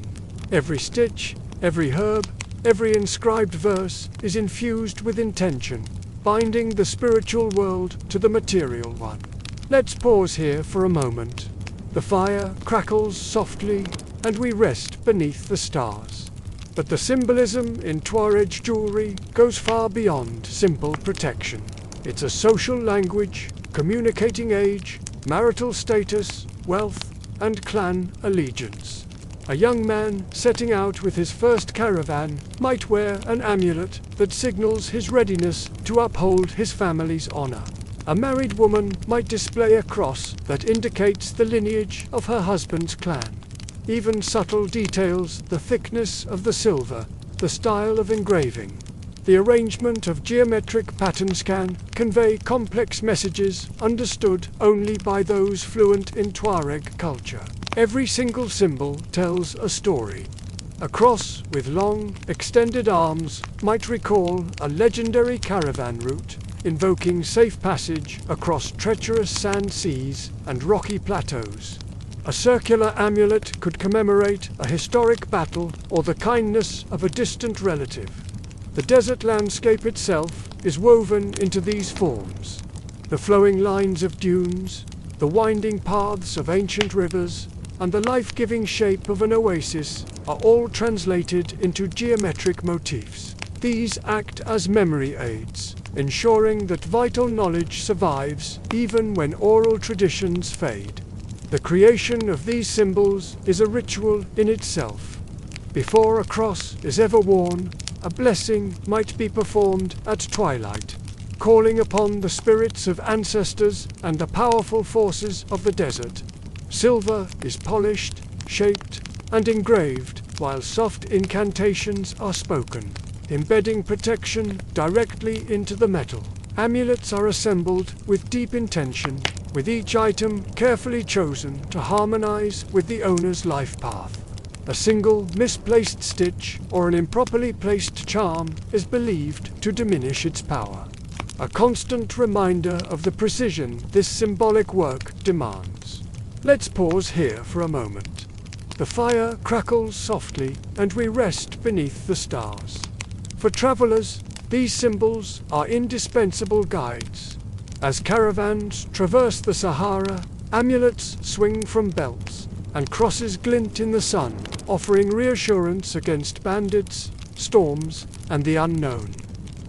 Every stitch, every herb, every inscribed verse is infused with intention, binding the spiritual world to the material one. Let's pause here for a moment. The fire crackles softly, and we rest beneath the stars. But the symbolism in Tuareg jewelry goes far beyond simple protection. It's a social language, communicating age, marital status, wealth, and clan allegiance. A young man setting out with his first caravan might wear an amulet that signals his readiness to uphold his family's honor. A married woman might display a cross that indicates the lineage of her husband's clan. Even subtle details, the thickness of the silver, the style of engraving, the arrangement of geometric patterns can convey complex messages understood only by those fluent in Tuareg culture. Every single symbol tells a story. A cross with long, extended arms might recall a legendary caravan route, invoking safe passage across treacherous sand seas and rocky plateaus. A circular amulet could commemorate a historic battle or the kindness of a distant relative. The desert landscape itself is woven into these forms. The flowing lines of dunes, the winding paths of ancient rivers, and the life-giving shape of an oasis are all translated into geometric motifs. These act as memory aids, ensuring that vital knowledge survives even when oral traditions fade. The creation of these symbols is a ritual in itself. Before a cross is ever worn, a blessing might be performed at twilight, calling upon the spirits of ancestors and the powerful forces of the desert. Silver is polished, shaped, and engraved, while soft incantations are spoken, embedding protection directly into the metal. Amulets are assembled with deep intention, with each item carefully chosen to harmonize with the owner's life path. A single misplaced stitch or an improperly placed charm is believed to diminish its power. A constant reminder of the precision this symbolic work demands. Let's pause here for a moment. The fire crackles softly, and we rest beneath the stars. For travelers, these symbols are indispensable guides. As caravans traverse the Sahara, amulets swing from belts, and crosses glint in the sun, offering reassurance against bandits, storms, and the unknown.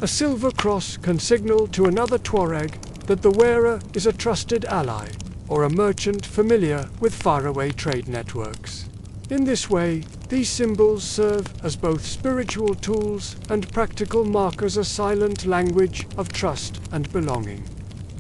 A silver cross can signal to another Tuareg that the wearer is a trusted ally, or a merchant familiar with faraway trade networks. In this way, these symbols serve as both spiritual tools and practical markers, a silent language of trust and belonging.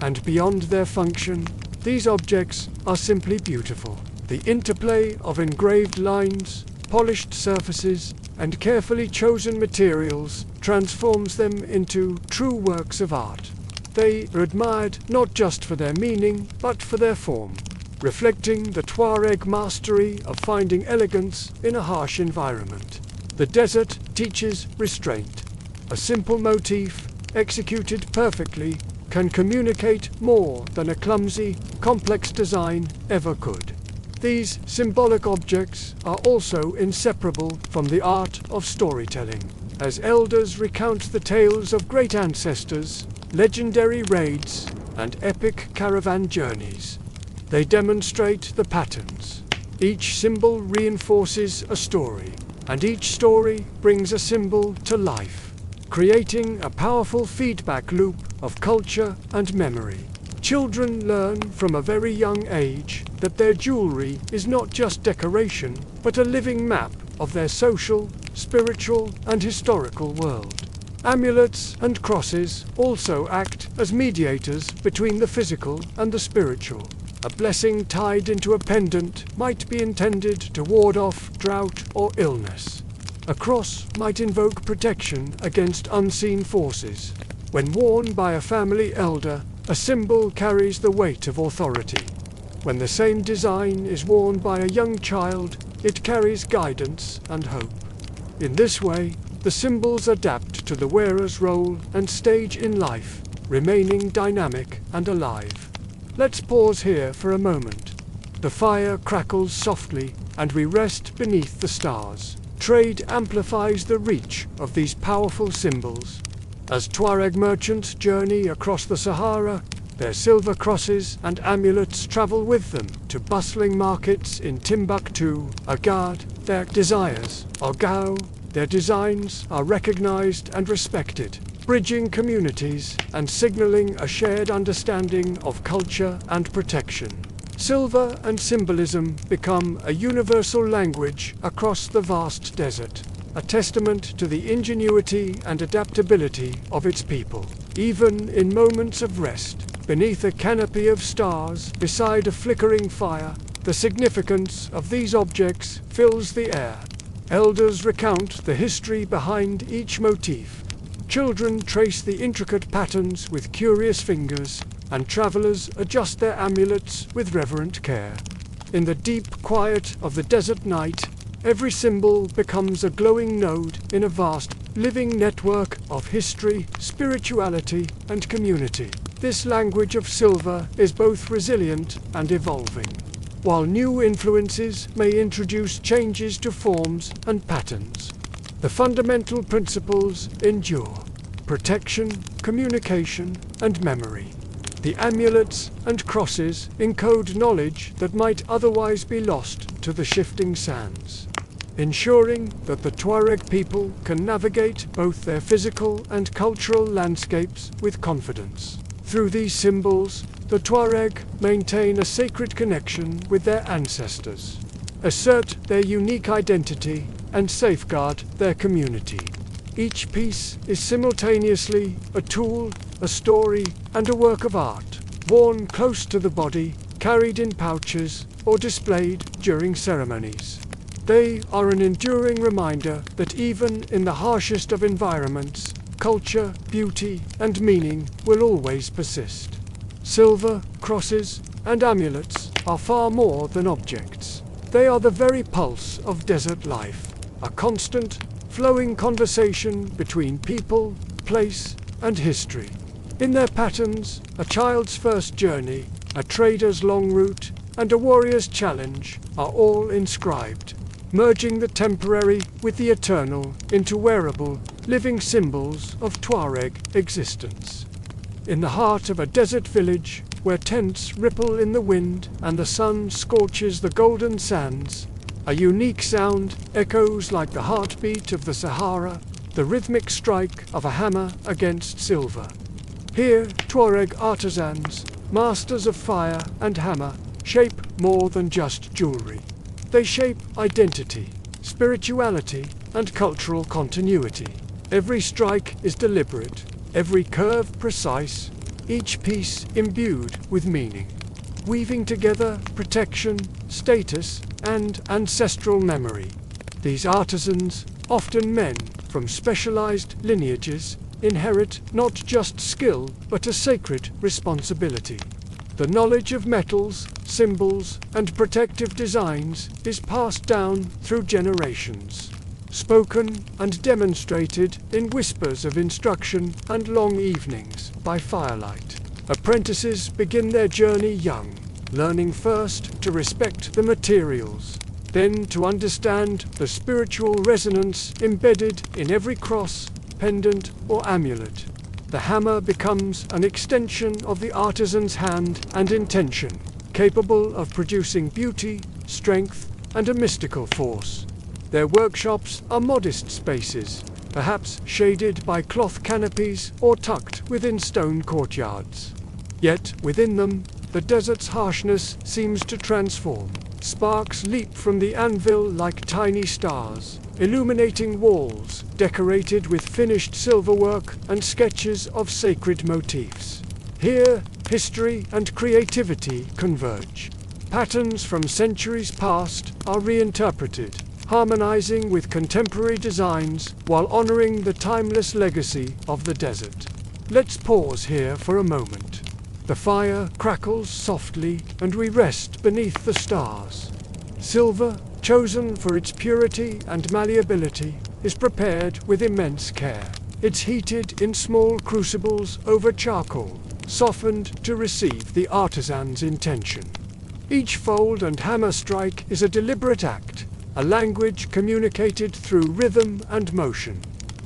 And beyond their function, these objects are simply beautiful. The interplay of engraved lines, polished surfaces, and carefully chosen materials transforms them into true works of art. They are admired not just for their meaning, but for their form, reflecting the Tuareg mastery of finding elegance in a harsh environment. The desert teaches restraint. A simple motif, executed perfectly, can communicate more than a clumsy, complex design ever could. These symbolic objects are also inseparable from the art of storytelling. As elders recount the tales of great ancestors, legendary raids, and epic caravan journeys, they demonstrate the patterns. Each symbol reinforces a story, and each story brings a symbol to life, creating a powerful feedback loop of culture and memory. Children learn from a very young age that their jewelry is not just decoration, but a living map of their social, spiritual, and historical world. Amulets and crosses also act as mediators between the physical and the spiritual. A blessing tied into a pendant might be intended to ward off drought or illness. A cross might invoke protection against unseen forces. When worn by a family elder, a symbol carries the weight of authority. When the same design is worn by a young child, it carries guidance and hope. In this way, the symbols adapt to the wearer's role and stage in life, remaining dynamic and alive. Let's pause here for a moment. The fire crackles softly, and we rest beneath the stars. Trade amplifies the reach of these powerful symbols. As Tuareg merchants journey across the Sahara, Their silver crosses and amulets travel with them to bustling markets in Timbuktu, Agad. Their desires are Gao. Their designs are recognized and respected, bridging communities and signaling a shared understanding of culture and protection. Silver and symbolism become a universal language across the vast desert, a testament to the ingenuity and adaptability of its people. Even in moments of rest, beneath a canopy of stars, beside a flickering fire, the significance of these objects fills the air. Elders recount the history behind each motif. Children trace the intricate patterns with curious fingers, and travelers adjust their amulets with reverent care. In the deep quiet of the desert night, every symbol becomes a glowing node in a vast, living network of history, spirituality, and community. This language of silver is both resilient and evolving. While new influences may introduce changes to forms and patterns, the fundamental principles endure: protection, communication, and memory. The amulets and crosses encode knowledge that might otherwise be lost to the shifting sands, ensuring that the Tuareg people can navigate both their physical and cultural landscapes with confidence. Through these symbols, the Tuareg maintain a sacred connection with their ancestors, assert their unique identity, and safeguard their community. Each piece is simultaneously a tool, a story, and a work of art, worn close to the body, carried in pouches, or displayed during ceremonies. They are an enduring reminder that even in the harshest of environments, culture, beauty, and meaning will always persist. Silver, crosses, and amulets are far more than objects. They are the very pulse of desert life, a constant, flowing conversation between people, place, and history. In their patterns, a child's first journey, a trader's long route, and a warrior's challenge are all inscribed, merging the temporary with the eternal into wearable, living symbols of Tuareg existence. In the heart of a desert village, where tents ripple in the wind and the sun scorches the golden sands, a unique sound echoes like the heartbeat of the Sahara, the rhythmic strike of a hammer against silver. Here, Tuareg artisans, masters of fire and hammer, shape more than just jewelry. They shape identity, spirituality, and cultural continuity. Every strike is deliberate, every curve precise, each piece imbued with meaning, weaving together protection, status, and ancestral memory. These artisans, often men from specialized lineages, inherit not just skill, but a sacred responsibility. The knowledge of metals, symbols, and protective designs is passed down through generations, spoken and demonstrated in whispers of instruction and long evenings by firelight. Apprentices begin their journey young, learning first to respect the materials, then to understand the spiritual resonance embedded in every cross, pendant, or amulet. The hammer becomes an extension of the artisan's hand and intention, capable of producing beauty, strength, and a mystical force. Their workshops are modest spaces, perhaps shaded by cloth canopies or tucked within stone courtyards. Yet within them, the desert's harshness seems to transform. Sparks leap from the anvil like tiny stars, illuminating walls decorated with finished silverwork and sketches of sacred motifs. Here, history and creativity converge. Patterns from centuries past are reinterpreted, harmonizing with contemporary designs while honoring the timeless legacy of the desert. Let's pause here for a moment. The fire crackles softly, and we rest beneath the stars. Silver, chosen for its purity and malleability, is prepared with immense care. It's heated in small crucibles over charcoal, softened to receive the artisan's intention. Each fold and hammer strike is a deliberate act, a language communicated through rhythm and motion.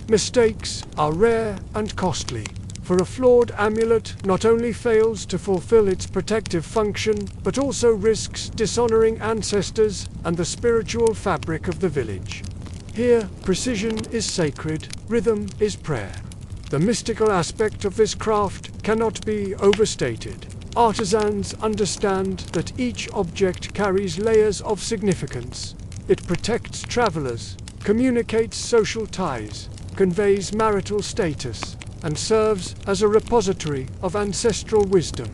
Mistakes are rare and costly, For a flawed amulet not only fails to fulfill its protective function, but also risks dishonoring ancestors and the spiritual fabric of the village. Here, precision is sacred, rhythm is prayer. The mystical aspect of this craft cannot be overstated. Artisans understand that each object carries layers of significance. It protects travelers, communicates social ties, conveys marital status, and serves as a repository of ancestral wisdom.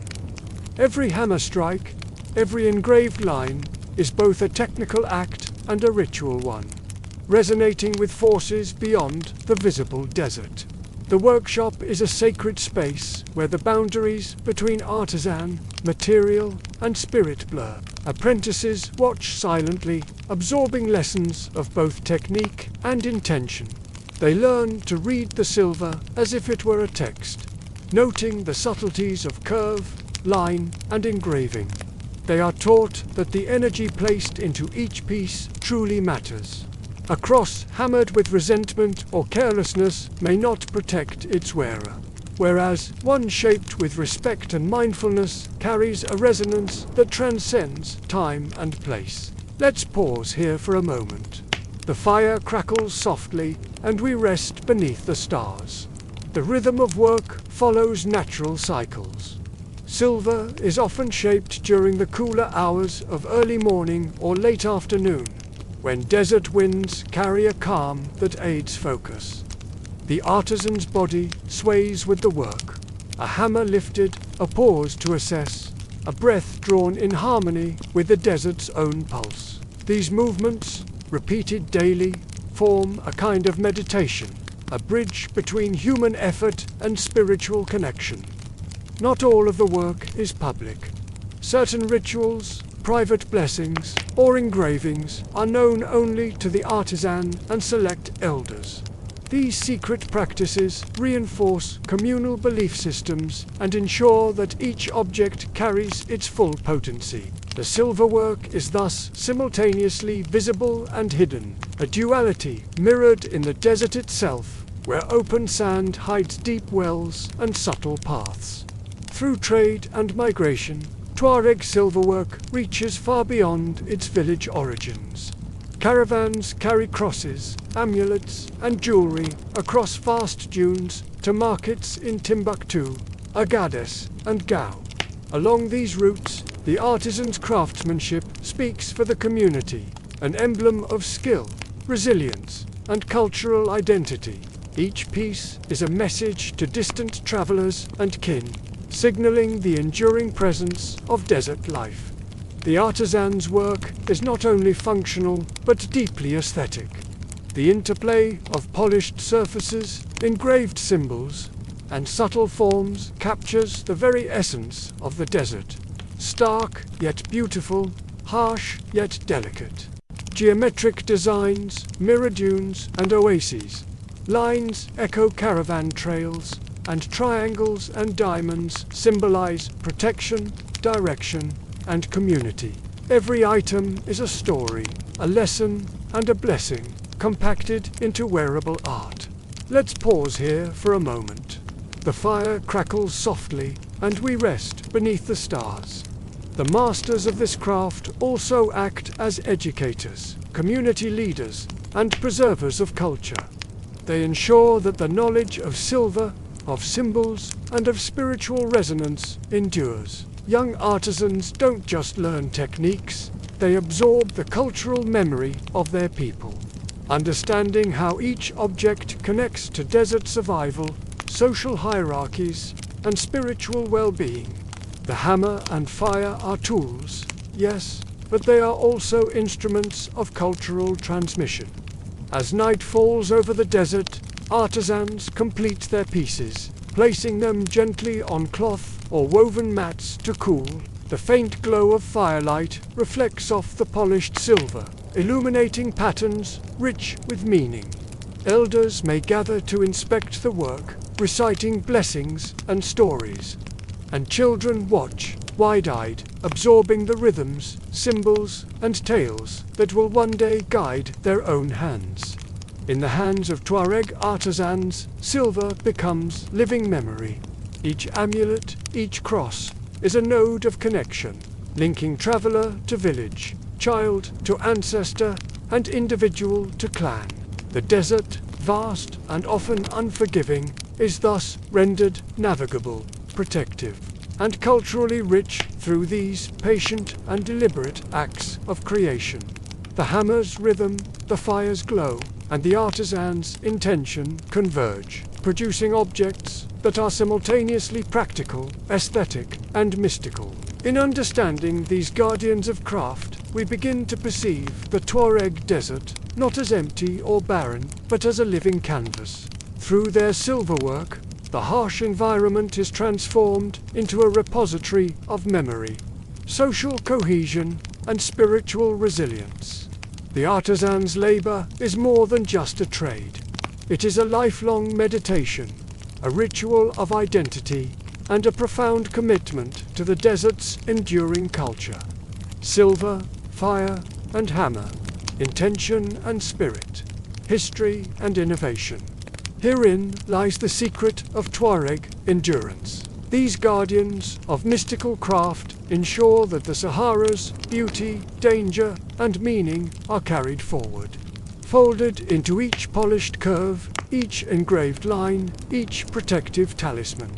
Every hammer strike, every engraved line, is both a technical act and a ritual one, resonating with forces beyond the visible desert. The workshop is a sacred space where the boundaries between artisan, material, and spirit blur. Apprentices watch silently, absorbing lessons of both technique and intention. They learn to read the silver as if it were a text, noting the subtleties of curve, line, and engraving. They are taught that the energy placed into each piece truly matters. A cross hammered with resentment or carelessness may not protect its wearer, whereas one shaped with respect and mindfulness carries a resonance that transcends time and place. Let's pause here for a moment. The fire crackles softly, and we rest beneath the stars. The rhythm of work follows natural cycles. Silver is often shaped during the cooler hours of early morning or late afternoon, when desert winds carry a calm that aids focus. The artisan's body sways with the work. A hammer lifted, a pause to assess, a breath drawn in harmony with the desert's own pulse. These movements, repeated daily, form a kind of meditation, a bridge between human effort and spiritual connection. Not all of the work is public. Certain rituals, private blessings, or engravings are known only to the artisan and select elders. These secret practices reinforce communal belief systems and ensure that each object carries its full potency. The silver work is thus simultaneously visible and hidden, a duality mirrored in the desert itself, where open sand hides deep wells and subtle paths. Through trade and migration, Tuareg silverwork reaches far beyond its village origins. Caravans carry crosses, amulets, and jewelry across vast dunes to markets in Timbuktu, Agadez, and Gao. Along these routes, the artisan's craftsmanship speaks for the community, an emblem of skill, resilience, and cultural identity. Each piece is a message to distant travelers and kin, signaling the enduring presence of desert life. The artisan's work is not only functional, but deeply aesthetic. The interplay of polished surfaces, engraved symbols, and subtle forms captures the very essence of the desert. Stark yet beautiful, harsh yet delicate. Geometric designs mirror dunes and oases. Lines echo caravan trails, and triangles and diamonds symbolize protection, direction, and community. Every item is a story, a lesson, and a blessing, compacted into wearable art. Let's pause here for a moment. The fire crackles softly, and we rest beneath the stars. The masters of this craft also act as educators, community leaders, and preservers of culture. They ensure that the knowledge of silver, of symbols, and of spiritual resonance endures. Young artisans don't just learn techniques, they absorb the cultural memory of their people. Understanding how each object connects to desert survival, social hierarchies, and spiritual well-being. The hammer and fire are tools, yes, but they are also instruments of cultural transmission. As night falls over the desert, artisans complete their pieces, placing them gently on cloth or woven mats to cool. The faint glow of firelight reflects off the polished silver, illuminating patterns rich with meaning. Elders may gather to inspect the work, reciting blessings and stories. And children watch, wide-eyed, absorbing the rhythms, symbols, and tales that will one day guide their own hands. In the hands of Tuareg artisans, silver becomes living memory. Each amulet, each cross, is a node of connection, linking traveler to village, child to ancestor, and individual to clan. The desert, vast and often unforgiving, is thus rendered navigable, protective, and culturally rich through these patient and deliberate acts of creation. The hammer's rhythm, the fire's glow, and the artisan's intention converge, producing objects that are simultaneously practical, aesthetic, and mystical. In understanding these guardians of craft, we begin to perceive the Tuareg desert not as empty or barren, but as a living canvas. Through their silverwork, the harsh environment is transformed into a repository of memory, social cohesion, and spiritual resilience. The artisan's labor is more than just a trade. It is a lifelong meditation, a ritual of identity, and a profound commitment to the desert's enduring culture. Silver, fire, and hammer, intention and spirit, history and innovation. Herein lies the secret of Tuareg endurance. These guardians of mystical craft ensure that the Sahara's beauty, danger, and meaning are carried forward, folded into each polished curve, each engraved line, each protective talisman.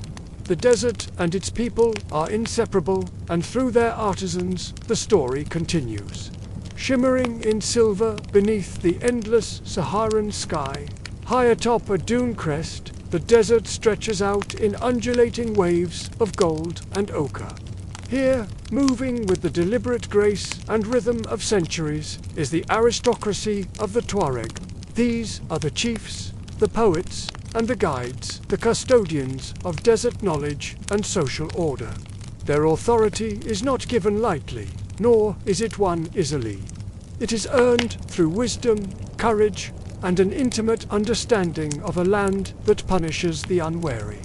The desert and its people are inseparable, and through their artisans the story continues. Shimmering in silver beneath the endless Saharan sky, high atop a dune crest, the desert stretches out in undulating waves of gold and ochre. Here, moving with the deliberate grace and rhythm of centuries, is the aristocracy of the Tuareg. These are the chiefs, the poets, and the guides, the custodians of desert knowledge and social order. Their authority is not given lightly, nor is it won easily. It is earned through wisdom, courage, and an intimate understanding of a land that punishes the unwary.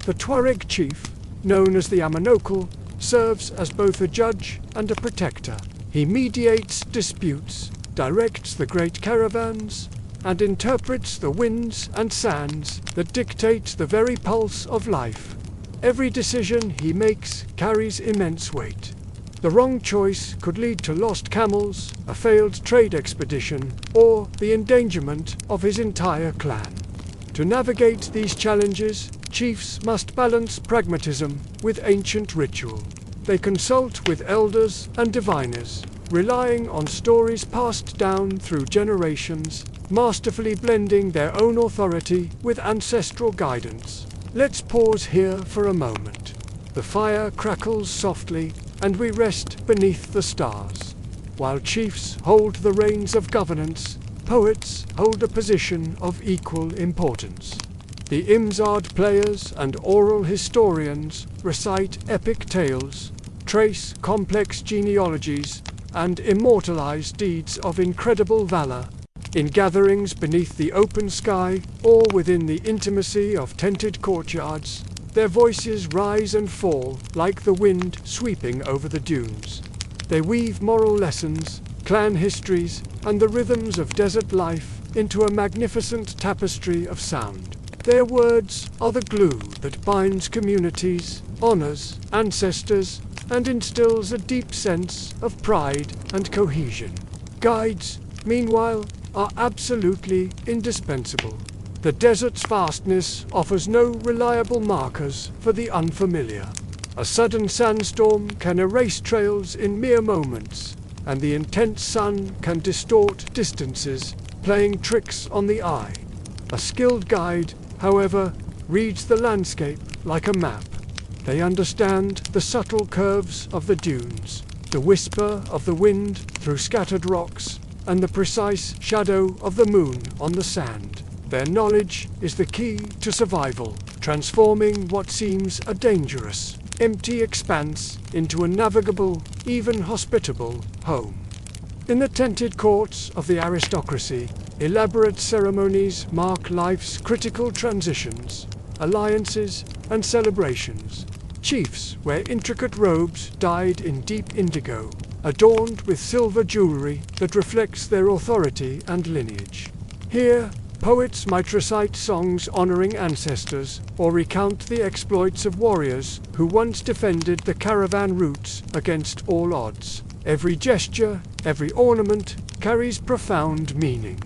The Tuareg chief, known as the Amanokal, serves as both a judge and a protector. He mediates disputes, directs the great caravans, and interprets the winds and sands that dictate the very pulse of life. Every decision he makes carries immense weight. The wrong choice could lead to lost camels, a failed trade expedition, or the endangerment of his entire clan. To navigate these challenges, chiefs must balance pragmatism with ancient ritual. They consult with elders and diviners, relying on stories passed down through generations, masterfully blending their own authority with ancestral guidance. Let's pause here for a moment. The fire crackles softly, and we rest beneath the stars. While chiefs hold the reins of governance, poets hold a position of equal importance. The Imzad players and oral historians recite epic tales, trace complex genealogies, and immortalize deeds of incredible valor. In gatherings beneath the open sky or within the intimacy of tented courtyards, their voices rise and fall like the wind sweeping over the dunes. They weave moral lessons, clan histories, and the rhythms of desert life into a magnificent tapestry of sound. Their words are the glue that binds communities, honors ancestors, and instills a deep sense of pride and cohesion. Guides, meanwhile, are absolutely indispensable. The desert's vastness offers no reliable markers for the unfamiliar. A sudden sandstorm can erase trails in mere moments, and the intense sun can distort distances, playing tricks on the eye. A skilled guide, however, reads the landscape like a map. They understand the subtle curves of the dunes, the whisper of the wind through scattered rocks, and the precise shadow of the moon on the sand. Their knowledge is the key to survival, transforming what seems a dangerous, empty expanse into a navigable, even hospitable home. In the tented courts of the aristocracy, elaborate ceremonies mark life's critical transitions, alliances, and celebrations. Chiefs wear intricate robes dyed in deep indigo, adorned with silver jewelry that reflects their authority and lineage. Here, Poets might recite songs honoring ancestors or recount the exploits of warriors who once defended the caravan routes against all odds. Every gesture, every ornament carries profound meaning.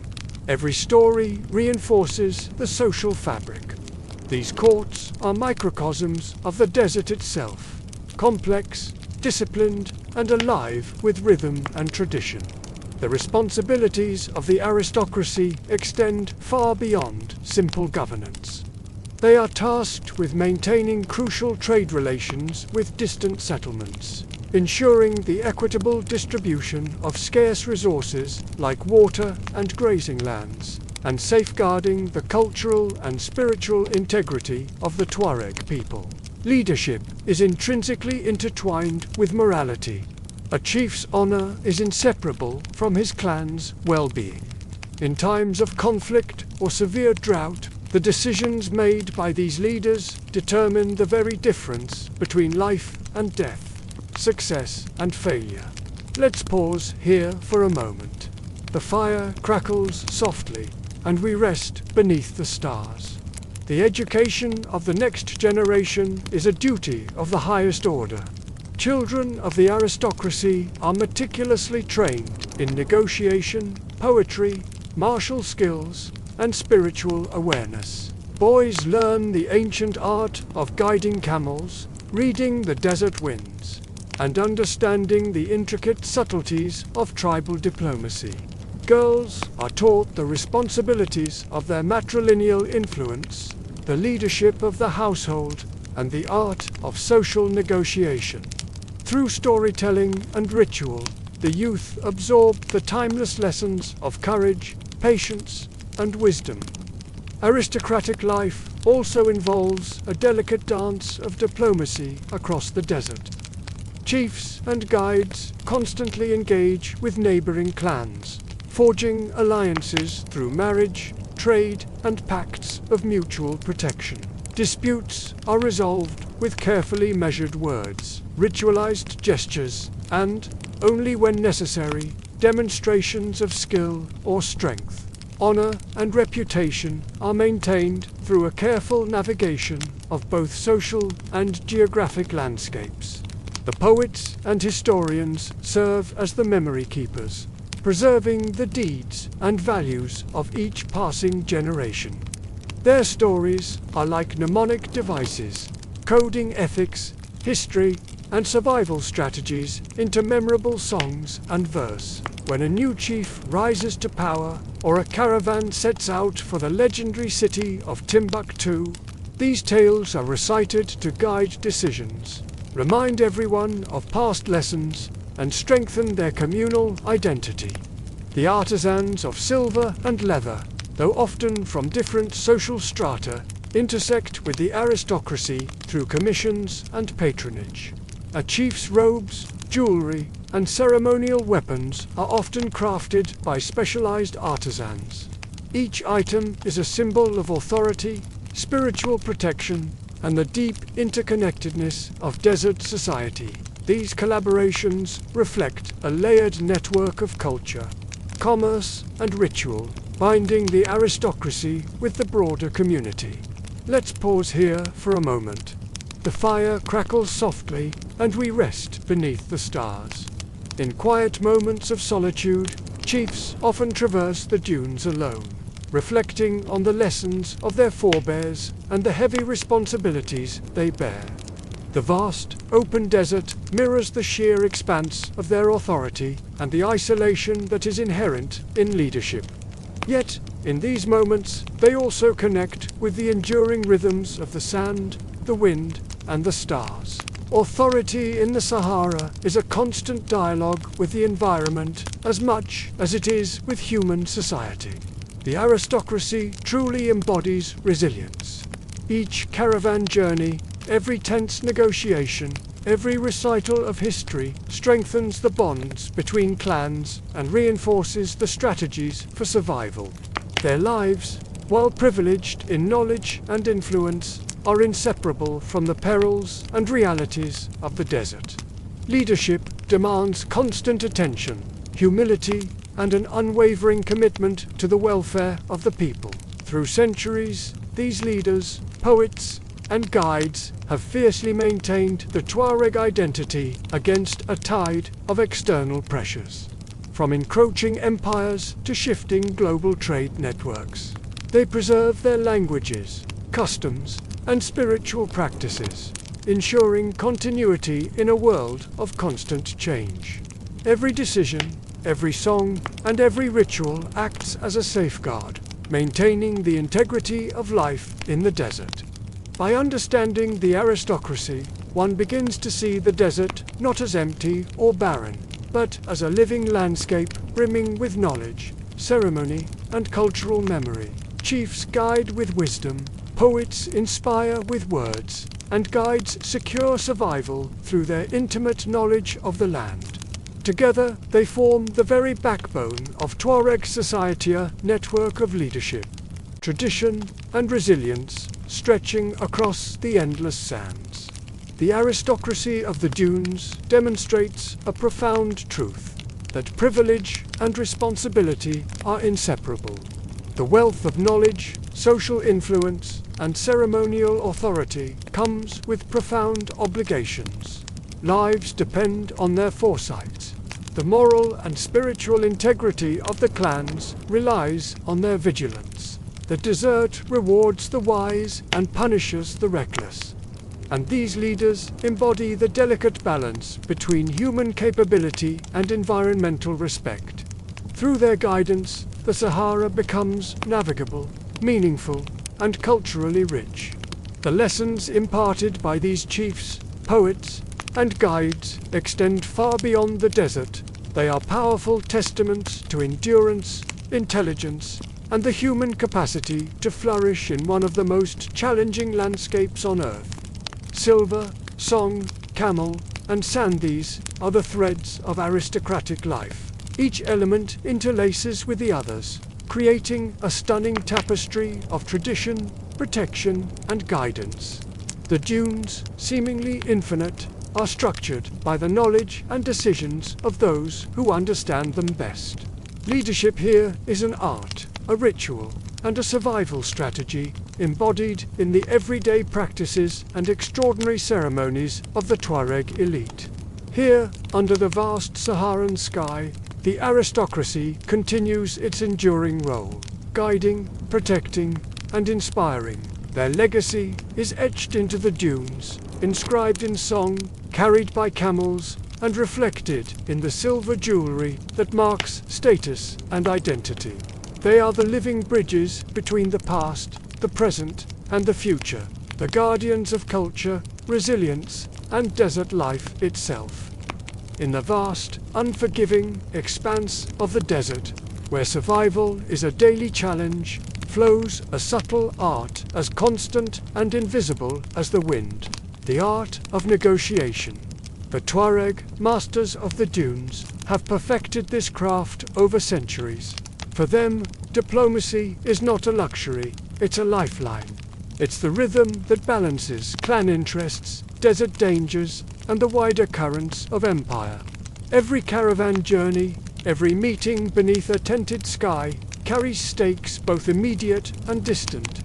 Every story reinforces the social fabric. These courts are microcosms of the desert itself, complex, disciplined, and alive with rhythm and tradition. The responsibilities of the aristocracy extend far beyond simple governance. They are tasked with maintaining crucial trade relations with distant settlements, ensuring the equitable distribution of scarce resources like water and grazing lands, and safeguarding the cultural and spiritual integrity of the Tuareg people. Leadership is intrinsically intertwined with morality. A chief's honor is inseparable from his clan's well-being. In times of conflict or severe drought, the decisions made by these leaders determine the very difference between life and death, success and failure. Let's pause here for a moment. The fire crackles softly, and we rest beneath the stars. The education of the next generation is a duty of the highest order. Children of the aristocracy are meticulously trained in negotiation, poetry, martial skills, and spiritual awareness. Boys learn the ancient art of guiding camels, reading the desert winds, and understanding the intricate subtleties of tribal diplomacy. Girls are taught the responsibilities of their matrilineal influence, the leadership of the household, and the art of social negotiation. Through storytelling and ritual, the youth absorbed the timeless lessons of courage, patience, and wisdom. Aristocratic life also involves a delicate dance of diplomacy across the desert. Chiefs and guides constantly engage with neighboring clans, forging alliances through marriage, trade, and pacts of mutual protection. Disputes are resolved with carefully measured words, ritualized gestures, and, only when necessary, demonstrations of skill or strength. Honor and reputation are maintained through a careful navigation of both social and geographic landscapes. The poets and historians serve as the memory keepers, preserving the deeds and values of each passing generation. Their stories are like mnemonic devices, coding ethics, history, and survival strategies into memorable songs and verse. When a new chief rises to power or a caravan sets out for the legendary city of Timbuktu, these tales are recited to guide decisions, remind everyone of past lessons, and strengthen their communal identity. The artisans of silver and leather, though often from different social strata, intersect with the aristocracy through commissions and patronage. A chief's robes, jewelry, and ceremonial weapons are often crafted by specialized artisans. Each item is a symbol of authority, spiritual protection, and the deep interconnectedness of desert society. These collaborations reflect a layered network of culture, commerce, and ritual, binding the aristocracy with the broader community. Let's pause here for a moment. The fire crackles softly, and we rest beneath the stars. In quiet moments of solitude, chiefs often traverse the dunes alone, reflecting on the lessons of their forebears and the heavy responsibilities they bear. The vast, open desert mirrors the sheer expanse of their authority and the isolation that is inherent in leadership. Yet, in these moments, they also connect with the enduring rhythms of the sand, the wind, and the stars. Authority in the Sahara is a constant dialogue with the environment as much as it is with human society. The aristocracy truly embodies resilience. Each caravan journey, every tense negotiation, every recital of history strengthens the bonds between clans and reinforces the strategies for survival. Their lives, while privileged in knowledge and influence, are inseparable from the perils and realities of the desert. Leadership demands constant attention, humility, and an unwavering commitment to the welfare of the people. Through centuries, these leaders, poets, and guides have fiercely maintained the Tuareg identity against a tide of external pressures. From encroaching empires to shifting global trade networks, they preserve their languages, customs, and spiritual practices, ensuring continuity in a world of constant change. Every decision, every song, and every ritual acts as a safeguard, maintaining the integrity of life in the desert. By understanding the aristocracy, one begins to see the desert not as empty or barren, but as a living landscape brimming with knowledge, ceremony, and cultural memory. Chiefs guide with wisdom, poets inspire with words, and guides secure survival through their intimate knowledge of the land. Together, they form the very backbone of Tuareg society, a network of leadership, tradition, and resilience stretching across the endless sands. The aristocracy of the dunes demonstrates a profound truth, that privilege and responsibility are inseparable. The wealth of knowledge, social influence, and ceremonial authority comes with profound obligations. Lives depend on their foresight. The moral and spiritual integrity of the clans relies on their vigilance. The desert rewards the wise and punishes the reckless. And these leaders embody the delicate balance between human capability and environmental respect. Through their guidance, the Sahara becomes navigable, meaningful, and culturally rich. The lessons imparted by these chiefs, poets, and guides extend far beyond the desert. They are powerful testaments to endurance, intelligence, and the human capacity to flourish in one of the most challenging landscapes on Earth. Silver, song, camel, and sand, these are the threads of aristocratic life. Each element interlaces with the others, creating a stunning tapestry of tradition, protection, and guidance. The dunes, seemingly infinite, are structured by the knowledge and decisions of those who understand them best. Leadership here is an art, a ritual, and a survival strategy embodied in the everyday practices and extraordinary ceremonies of the Tuareg elite. Here, under the vast Saharan sky, the aristocracy continues its enduring role, guiding, protecting, and inspiring. Their legacy is etched into the dunes, inscribed in song, carried by camels, and reflected in the silver jewelry that marks status and identity. They are the living bridges between the past, the present, and the future, the guardians of culture, resilience, and desert life itself. In the vast, unforgiving expanse of the desert, where survival is a daily challenge, flows a subtle art as constant and invisible as the wind, the art of negotiation. The Tuareg, masters of the dunes, have perfected this craft over centuries. For them, diplomacy is not a luxury, it's a lifeline. It's the rhythm that balances clan interests, desert dangers, and the wider currents of empire. Every caravan journey, every meeting beneath a tented sky, carries stakes both immediate and distant.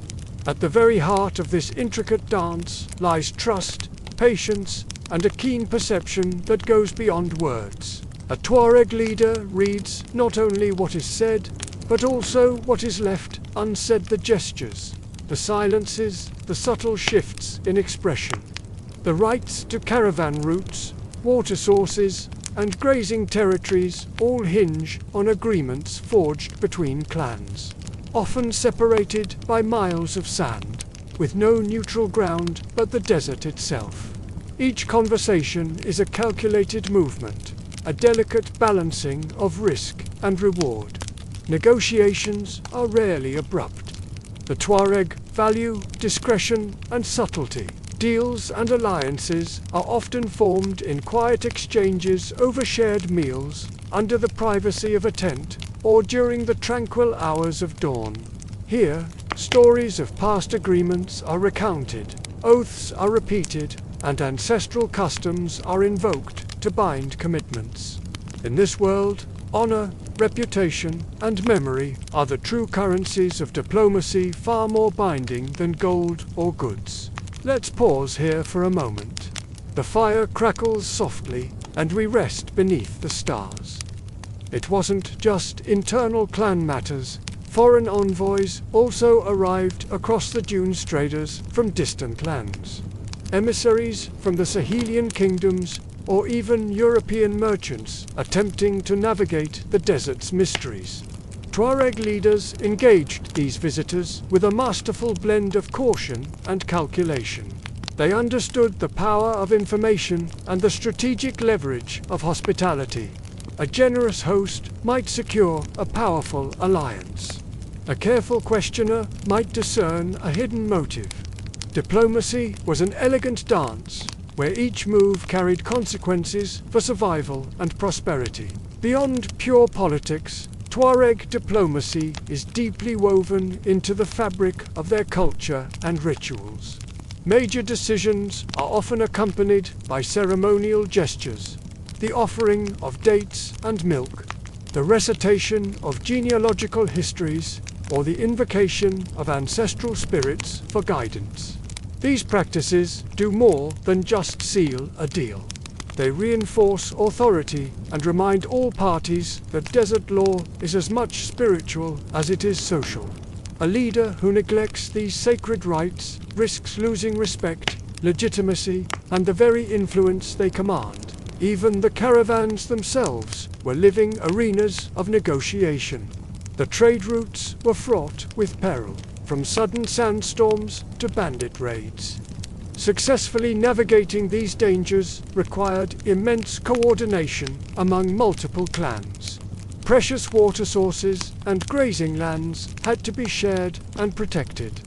At the very heart of this intricate dance lies trust, patience, and a keen perception that goes beyond words. A Tuareg leader reads not only what is said, but also what is left unsaid, the gestures, the silences, the subtle shifts in expression. The rights to caravan routes, water sources, and grazing territories all hinge on agreements forged between clans, often separated by miles of sand, with no neutral ground but the desert itself. Each conversation is a calculated movement, a delicate balancing of risk and reward. Negotiations are rarely abrupt. The Tuareg value discretion and subtlety. Deals and alliances are often formed in quiet exchanges over shared meals, under the privacy of a tent, or during the tranquil hours of dawn. Here, stories of past agreements are recounted, oaths are repeated, and ancestral customs are invoked to bind commitments. In this world, Honor, reputation, and memory are the true currencies of diplomacy, far more binding than gold or goods. Let's pause here for a moment. The fire crackles softly, and we rest beneath the stars. It wasn't just internal clan matters. Foreign envoys also arrived across the dunes, traders from distant lands, emissaries from the Sahelian kingdoms, or even European merchants attempting to navigate the desert's mysteries. Tuareg leaders engaged these visitors with a masterful blend of caution and calculation. They understood the power of information and the strategic leverage of hospitality. A generous host might secure a powerful alliance. A careful questioner might discern a hidden motive. Diplomacy was an elegant dance, where each move carried consequences for survival and prosperity. Beyond pure politics, Tuareg diplomacy is deeply woven into the fabric of their culture and rituals. Major decisions are often accompanied by ceremonial gestures, the offering of dates and milk, the recitation of genealogical histories, or the invocation of ancestral spirits for guidance. These practices do more than just seal a deal. They reinforce authority and remind all parties that desert law is as much spiritual as it is social. A leader who neglects these sacred rites risks losing respect, legitimacy, and the very influence they command. Even the caravans themselves were living arenas of negotiation. The trade routes were fraught with peril, from sudden sandstorms to bandit raids. Successfully navigating these dangers required immense coordination among multiple clans. Precious water sources and grazing lands had to be shared and protected.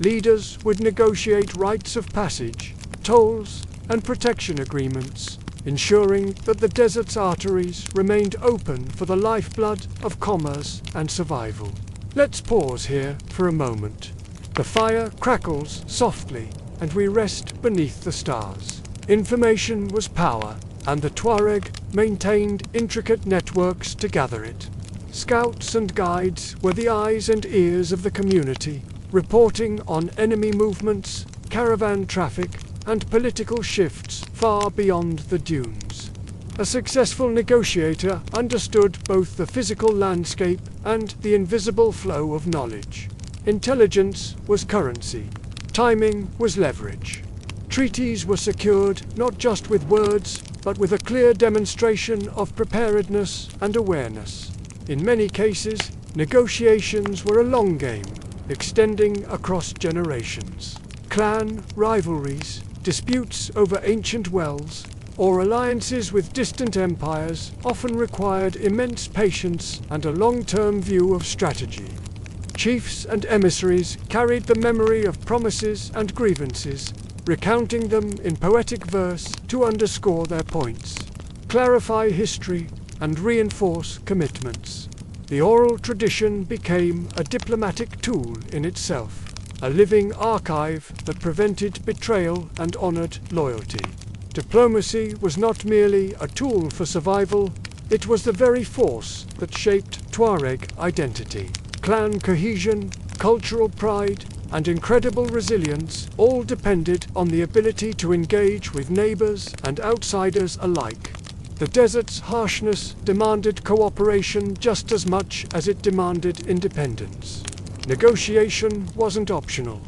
Leaders would negotiate rites of passage, tolls, and protection agreements, ensuring that the desert's arteries remained open for the lifeblood of commerce and survival. Let's pause here for a moment. The fire crackles softly, and we rest beneath the stars. Information was power, and the Tuareg maintained intricate networks to gather it. Scouts and guides were the eyes and ears of the community, reporting on enemy movements, caravan traffic, and political shifts far beyond the dunes. A successful negotiator understood both the physical landscape and the invisible flow of knowledge. Intelligence was currency. Timing was leverage. Treaties were secured not just with words, but with a clear demonstration of preparedness and awareness. In many cases, negotiations were a long game, extending across generations. Clan rivalries, disputes over ancient wells, or alliances with distant empires often required immense patience and a long-term view of strategy. Chiefs and emissaries carried the memory of promises and grievances, recounting them in poetic verse to underscore their points, clarify history, and reinforce commitments. The oral tradition became a diplomatic tool in itself, a living archive that prevented betrayal and honored loyalty. Diplomacy was not merely a tool for survival, it was the very force that shaped Tuareg identity. Clan cohesion, cultural pride, and incredible resilience all depended on the ability to engage with neighbors and outsiders alike. The desert's harshness demanded cooperation just as much as it demanded independence. Negotiation wasn't optional.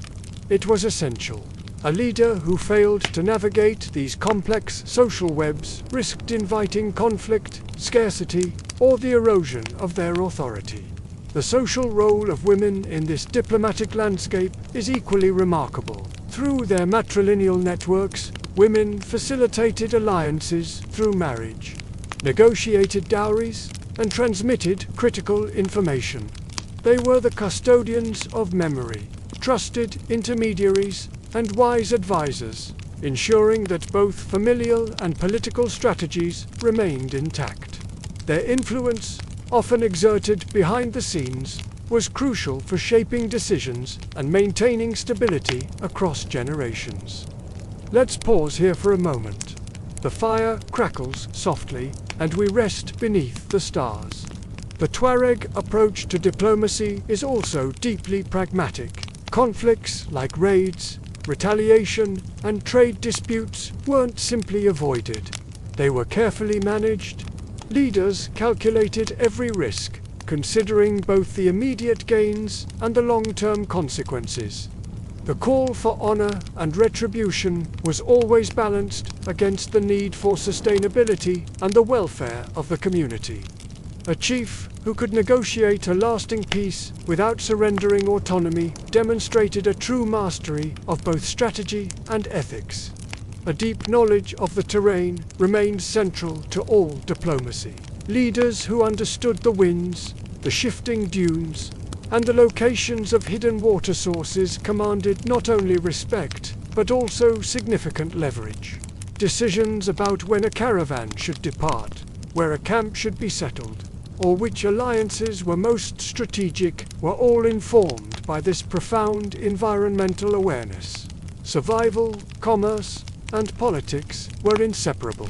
It was essential. A leader who failed to navigate these complex social webs risked inviting conflict, scarcity, or the erosion of their authority. The social role of women in this diplomatic landscape is equally remarkable. Through their matrilineal networks, women facilitated alliances through marriage, negotiated dowries, and transmitted critical information. They were the custodians of memory, trusted intermediaries, and wise advisors, ensuring that both familial and political strategies remained intact. Their influence, often exerted behind the scenes, was crucial for shaping decisions and maintaining stability across generations. Let's pause here for a moment. The fire crackles softly, and we rest beneath the stars. The Tuareg approach to diplomacy is also deeply pragmatic. Conflicts like raids, retaliation, and trade disputes weren't simply avoided. They were carefully managed. Leaders calculated every risk, considering both the immediate gains and the long-term consequences. The call for honor and retribution was always balanced against the need for sustainability and the welfare of the community. A chief who could negotiate a lasting peace without surrendering autonomy demonstrated a true mastery of both strategy and ethics. A deep knowledge of the terrain remained central to all diplomacy. Leaders who understood the winds, the shifting dunes, and the locations of hidden water sources commanded not only respect, but also significant leverage. Decisions about when a caravan should depart, where a camp should be settled, or which alliances were most strategic were all informed by this profound environmental awareness. Survival, commerce, and politics were inseparable.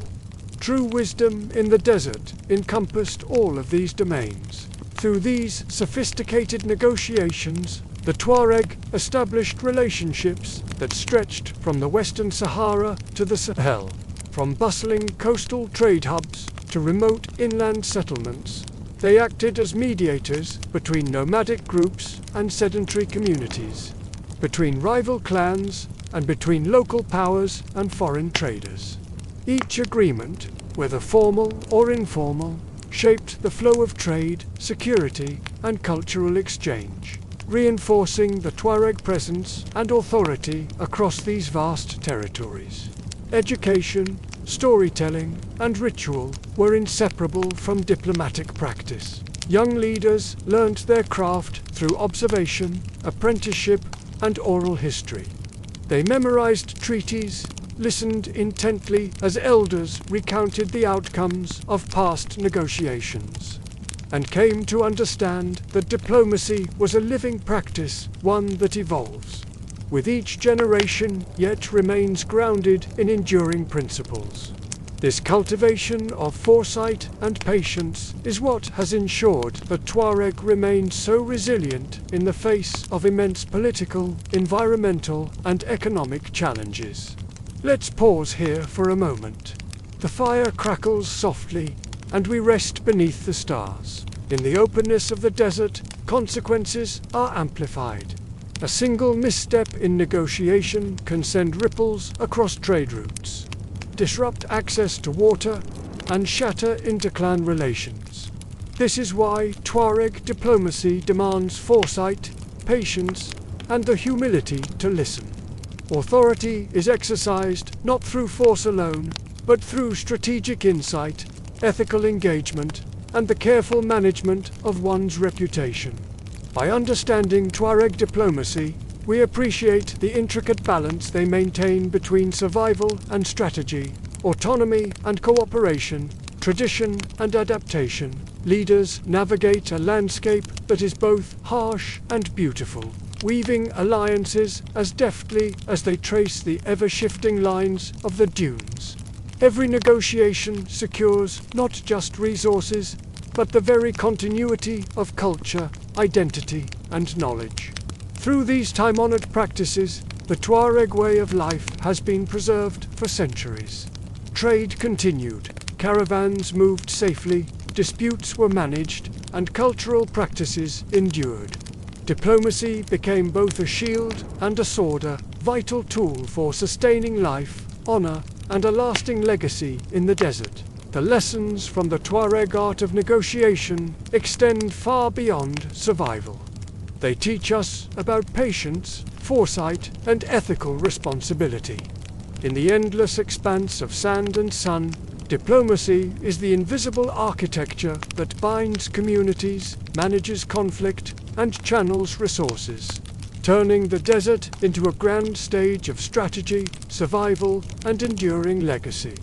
True wisdom in the desert encompassed all of these domains. Through these sophisticated negotiations, the Tuareg established relationships that stretched from the Western Sahara to the Sahel, from bustling coastal trade hubs to remote inland settlements. They acted as mediators between nomadic groups and sedentary communities, between rival clans and between local powers and foreign traders. Each agreement, whether formal or informal, shaped the flow of trade, security, and cultural exchange, reinforcing the Tuareg presence and authority across these vast territories. Education, storytelling, and ritual were inseparable from diplomatic practice. Young leaders learned their craft through observation, apprenticeship, and oral history. They memorized treaties, listened intently as elders recounted the outcomes of past negotiations, and came to understand that diplomacy was a living practice, one that evolves with each generation, yet remains grounded in enduring principles. This cultivation of foresight and patience is what has ensured that Tuareg remained so resilient in the face of immense political, environmental, and economic challenges. Let's pause here for a moment. The fire crackles softly, and we rest beneath the stars. In the openness of the desert, consequences are amplified. A single misstep in negotiation can send ripples across trade routes, disrupt access to water, and shatter interclan relations. This is why Tuareg diplomacy demands foresight, patience, and the humility to listen. Authority is exercised not through force alone, but through strategic insight, ethical engagement, and the careful management of one's reputation. By understanding Tuareg diplomacy, we appreciate the intricate balance they maintain between survival and strategy, autonomy and cooperation, tradition and adaptation. Leaders navigate a landscape that is both harsh and beautiful, weaving alliances as deftly as they trace the ever-shifting lines of the dunes. Every negotiation secures not just resources, but the very continuity of culture, identity, and knowledge. Through these time-honored practices, the Tuareg way of life has been preserved for centuries. Trade continued, caravans moved safely, disputes were managed, and cultural practices endured. Diplomacy became both a shield and a sword, a vital tool for sustaining life, honor, and a lasting legacy in the desert. The lessons from the Tuareg art of negotiation extend far beyond survival. They teach us about patience, foresight, and ethical responsibility. In the endless expanse of sand and sun, diplomacy is the invisible architecture that binds communities, manages conflict, and channels resources, turning the desert into a grand stage of strategy, survival, and enduring legacy.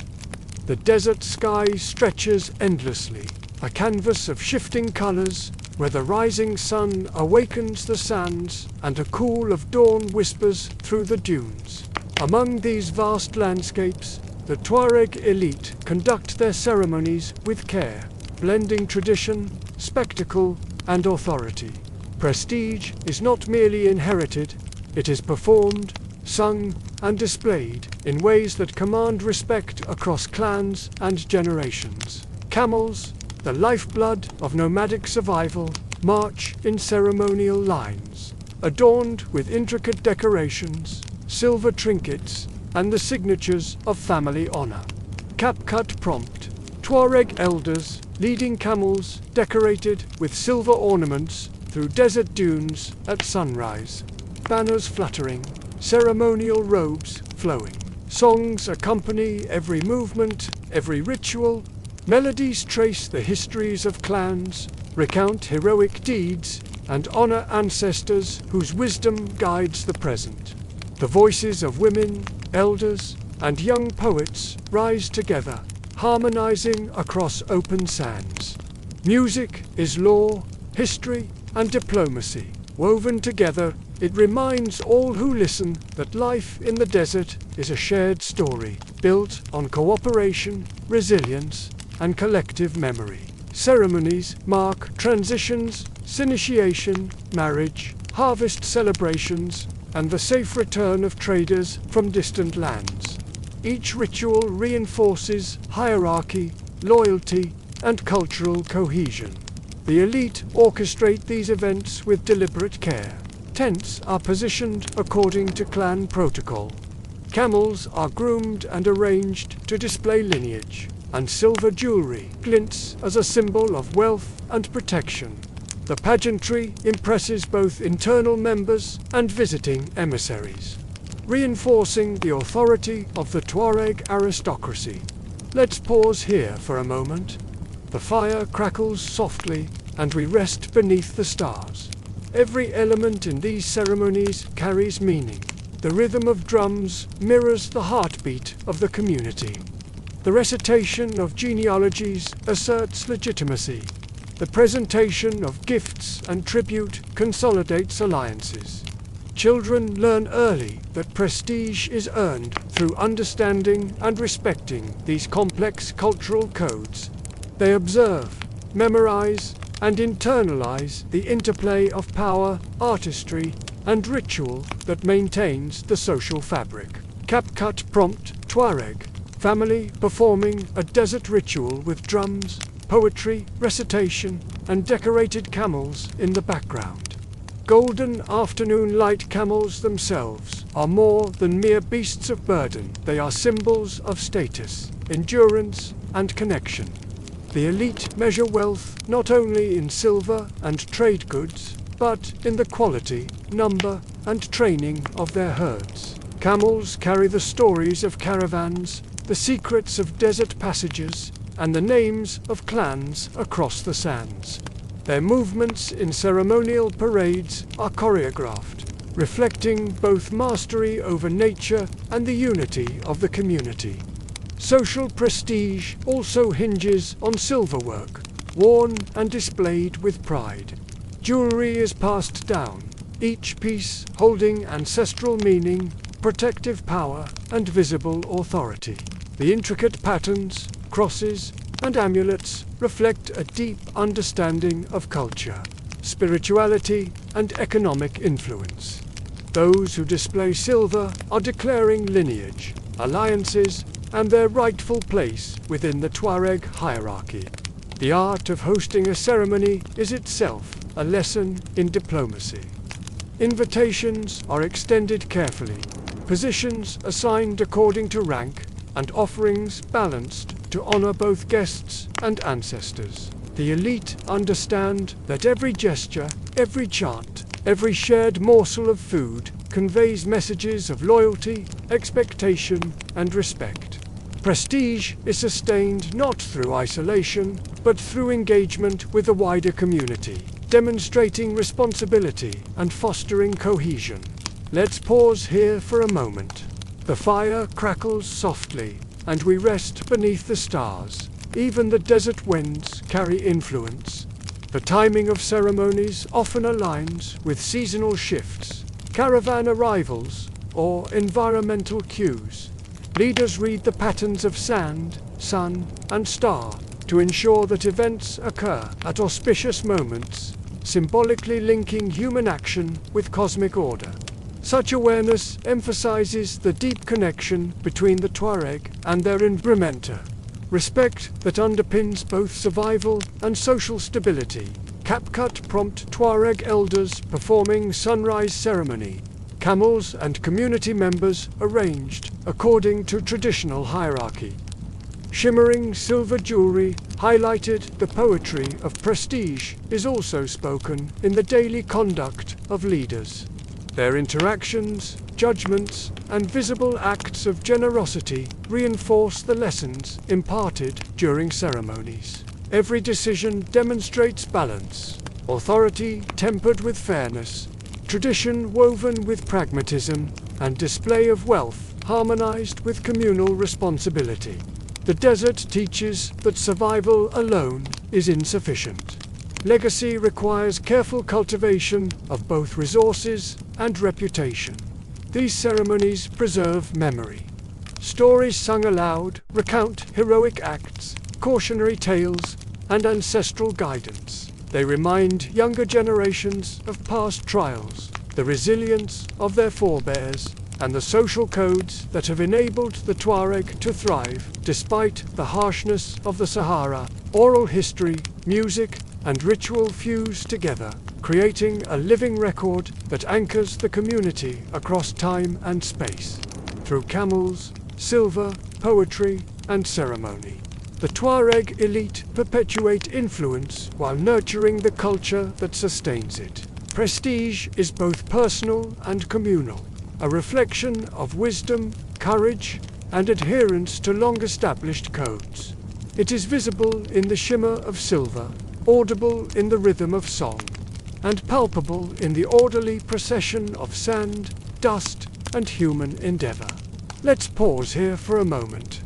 The desert sky stretches endlessly, a canvas of shifting colors, where the rising sun awakens the sands and a cool of dawn whispers through the dunes. Among these vast landscapes, The Tuareg elite conduct their ceremonies with care, blending tradition, spectacle, and authority. Prestige is not merely inherited, it is performed, sung, and displayed in ways that command respect across clans and generations. Camels, the lifeblood of nomadic survival, march in ceremonial lines, adorned with intricate decorations, silver trinkets, and the signatures of family honor. Cap-cut prompt. Tuareg elders leading camels decorated with silver ornaments through desert dunes at sunrise. Banners fluttering, ceremonial robes flowing. Songs accompany every movement, every ritual. Melodies trace the histories of clans, recount heroic deeds, and honor ancestors whose wisdom guides the present. The voices of women, elders, and young poets rise together, harmonizing across open sands. Music is law, history, and diplomacy. Woven together, it reminds all who listen that life in the desert is a shared story, built on cooperation, resilience, and collective memory. Ceremonies mark transitions, initiation, marriage, harvest celebrations, and the safe return of traders from distant lands. Each ritual reinforces hierarchy, loyalty, and cultural cohesion. The elite orchestrate these events with deliberate care. Tents are positioned according to clan protocol. Camels are groomed and arranged to display lineage, and silver jewelry glints as a symbol of wealth and protection. The pageantry impresses both internal members and visiting emissaries, reinforcing the authority of the Tuareg aristocracy. Let's pause here for a moment. The fire crackles softly, and we rest beneath the stars. Every element in these ceremonies carries meaning. The rhythm of drums mirrors the heartbeat of the community. The recitation of genealogies asserts legitimacy. The presentation of gifts and tribute consolidates alliances. Children learn early that prestige is earned through understanding and respecting these complex cultural codes. They observe, memorize, and internalize the interplay of power, artistry, and ritual that maintains the social fabric. Cap-cut prompt. Tuareg family performing a desert ritual with drums, poetry, recitation, and decorated camels in the background. Golden afternoon light camels themselves are more than mere beasts of burden. They are symbols of status, endurance, and connection. The elite measure wealth not only in silver and trade goods, but in the quality, number, and training of their herds. Camels carry the stories of caravans, the secrets of desert passages, and the names of clans across the sands. Their movements in ceremonial parades are choreographed, reflecting both mastery over nature and the unity of the community. Social prestige also hinges on silverwork, worn and displayed with pride. Jewelry is passed down, each piece holding ancestral meaning, protective power, and visible authority. The intricate patterns, crosses, and amulets reflect a deep understanding of culture, spirituality, and economic influence. Those who display silver are declaring lineage, alliances, and their rightful place within the Tuareg hierarchy. The art of hosting a ceremony is itself a lesson in diplomacy. Invitations are extended carefully, positions assigned according to rank, and offerings balanced to honor both guests and ancestors. The elite understand that every gesture, every chant, every shared morsel of food conveys messages of loyalty, expectation, and respect. Prestige is sustained not through isolation, but through engagement with the wider community, demonstrating responsibility and fostering cohesion. Let's pause here for a moment. The fire crackles softly, and we rest beneath the stars. Even the desert winds carry influence. The timing of ceremonies often aligns with seasonal shifts, caravan arrivals, or environmental cues. Leaders read the patterns of sand, sun, and star to ensure that events occur at auspicious moments, symbolically linking human action with cosmic order. Such awareness emphasizes the deep connection between the Tuareg and their environment, respect that underpins both survival and social stability. CapCut prompt Tuareg elders performing sunrise ceremony. Camels and community members arranged according to traditional hierarchy. Shimmering silver jewelry highlighted the poetry of prestige is also spoken in the daily conduct of leaders. Their interactions, judgments, and visible acts of generosity reinforce the lessons imparted during ceremonies. Every decision demonstrates balance, authority tempered with fairness, tradition woven with pragmatism, and display of wealth harmonized with communal responsibility. The desert teaches that survival alone is insufficient. Legacy requires careful cultivation of both resources and reputation. These ceremonies preserve memory. Stories sung aloud recount heroic acts, cautionary tales, and ancestral guidance. They remind younger generations of past trials, the resilience of their forebears, and the social codes that have enabled the Tuareg to thrive despite the harshness of the Sahara. Oral history, music, and ritual fuse together, creating a living record that anchors the community across time and space. Through camels, silver, poetry, and ceremony, the Tuareg elite perpetuate influence while nurturing the culture that sustains it. Prestige is both personal and communal, a reflection of wisdom, courage, and adherence to long-established codes. It is visible in the shimmer of silver, audible in the rhythm of song, and palpable in the orderly procession of sand, dust, and human endeavor. Let's pause here for a moment.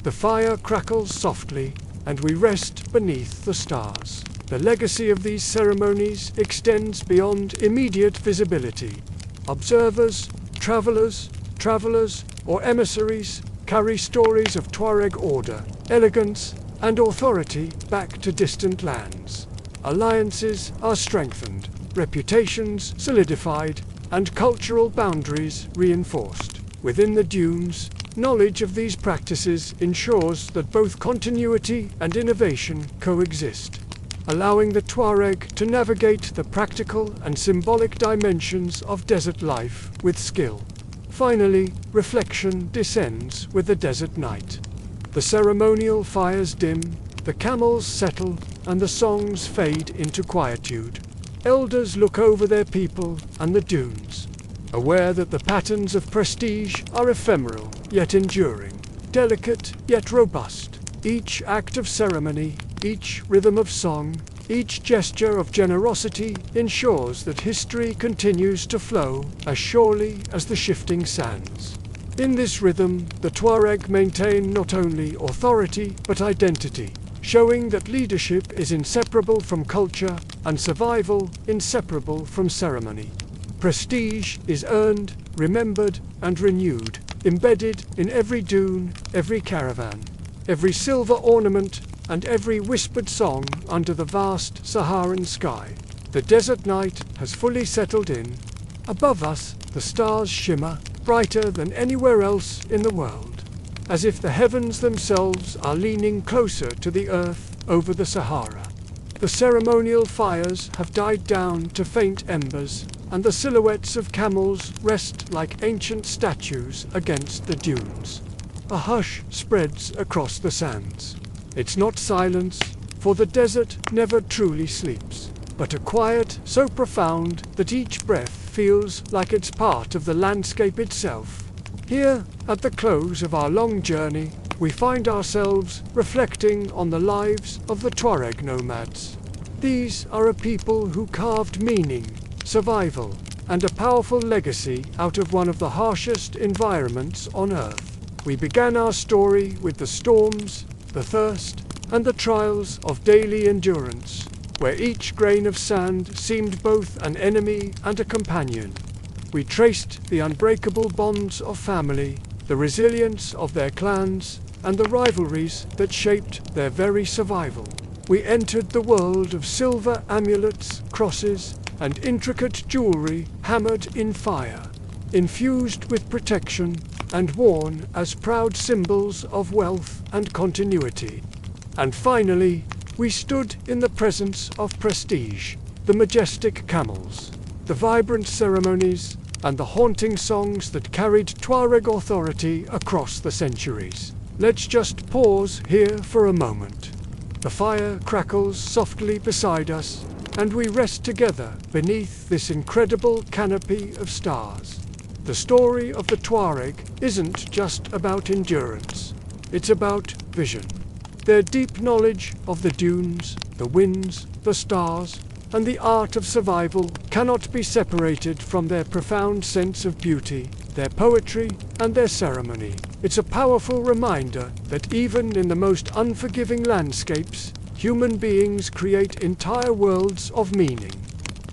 The fire crackles softly, and we rest beneath the stars. The legacy of these ceremonies extends beyond immediate visibility. Observers, travelers, or emissaries carry stories of Tuareg order, elegance, and authority back to distant lands. Alliances are strengthened, reputations solidified, and cultural boundaries reinforced. Within the dunes, knowledge of these practices ensures that both continuity and innovation coexist, allowing the Tuareg to navigate the practical and symbolic dimensions of desert life with skill. Finally, reflection descends with the desert night. The ceremonial fires dim, the camels settle, and the songs fade into quietude. Elders look over their people and the dunes, aware that the patterns of prestige are ephemeral yet enduring, delicate yet robust. Each act of ceremony, each rhythm of song, each gesture of generosity ensures that history continues to flow as surely as the shifting sands. In this rhythm, the Tuareg maintain not only authority but identity, showing that leadership is inseparable from culture and survival inseparable from ceremony. Prestige is earned, remembered, and renewed, embedded in every dune, every caravan, every silver ornament, and every whispered song under the vast Saharan sky. The desert night has fully settled in. Above us, the stars shimmer, brighter than anywhere else in the world, as if the heavens themselves are leaning closer to the earth over the Sahara. The ceremonial fires have died down to faint embers, and the silhouettes of camels rest like ancient statues against the dunes. A hush spreads across the sands. It's not silence, for the desert never truly sleeps, but a quiet so profound that each breath feels like it's part of the landscape itself. Here, at the close of our long journey, we find ourselves reflecting on the lives of the Tuareg nomads. These are a people who carved meaning, survival, and a powerful legacy out of one of the harshest environments on Earth. We began our story with the storms, the thirst, and the trials of daily endurance, where each grain of sand seemed both an enemy and a companion. We traced the unbreakable bonds of family, the resilience of their clans, and the rivalries that shaped their very survival. We entered the world of silver amulets, crosses, and intricate jewelry hammered in fire, infused with protection and worn as proud symbols of wealth and continuity. And finally, we stood in the presence of prestige, the majestic camels, the vibrant ceremonies, and the haunting songs that carried Tuareg authority across the centuries. Let's just pause here for a moment. The fire crackles softly beside us, and we rest together beneath this incredible canopy of stars. The story of the Tuareg isn't just about endurance, it's about vision. Their deep knowledge of the dunes, the winds, the stars, and the art of survival cannot be separated from their profound sense of beauty, their poetry, and their ceremony. It's a powerful reminder that even in the most unforgiving landscapes, human beings create entire worlds of meaning.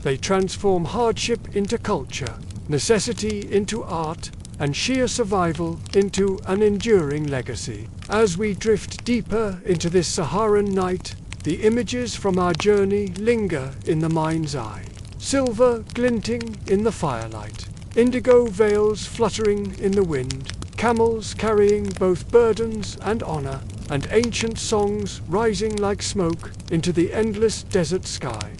They transform hardship into culture, necessity into art, and sheer survival into an enduring legacy. As we drift deeper into this Saharan night, the images from our journey linger in the mind's eye. Silver glinting in the firelight, indigo veils fluttering in the wind, camels carrying both burdens and honor, and ancient songs rising like smoke into the endless desert sky.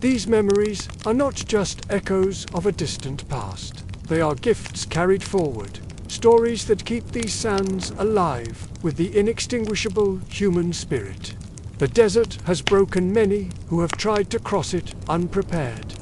These memories are not just echoes of a distant past. They are gifts carried forward, stories that keep these sands alive with the inextinguishable human spirit. The desert has broken many who have tried to cross it unprepared.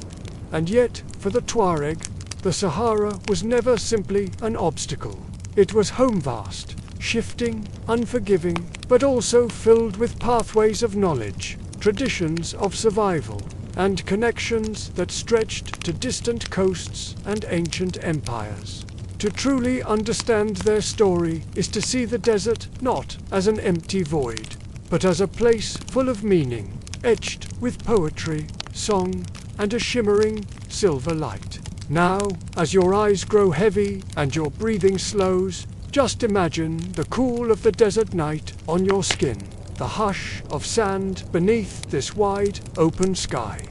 And yet, for the Tuareg, the Sahara was never simply an obstacle. It was home vast, shifting, unforgiving, but also filled with pathways of knowledge, traditions of survival, and connections that stretched to distant coasts and ancient empires. To truly understand their story is to see the desert not as an empty void, but as a place full of meaning, etched with poetry, song, and a shimmering silver light. Now, as your eyes grow heavy and your breathing slows, just imagine the cool of the desert night on your skin, the hush of sand beneath this wide, open sky,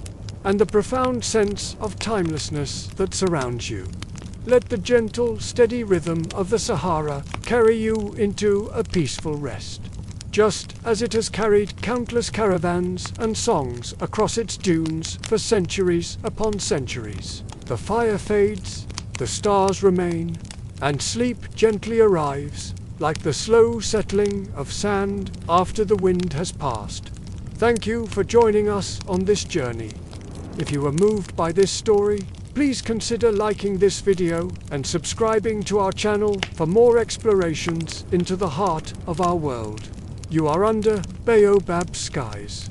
and the profound sense of timelessness that surrounds you. Let the gentle, steady rhythm of the Sahara carry you into a peaceful rest, just as it has carried countless caravans and songs across its dunes for centuries upon centuries. The fire fades, the stars remain, and sleep gently arrives, like the slow settling of sand after the wind has passed. Thank you for joining us on this journey. If you were moved by this story, please consider liking this video and subscribing to our channel for more explorations into the heart of our world. You are under Baobab skies.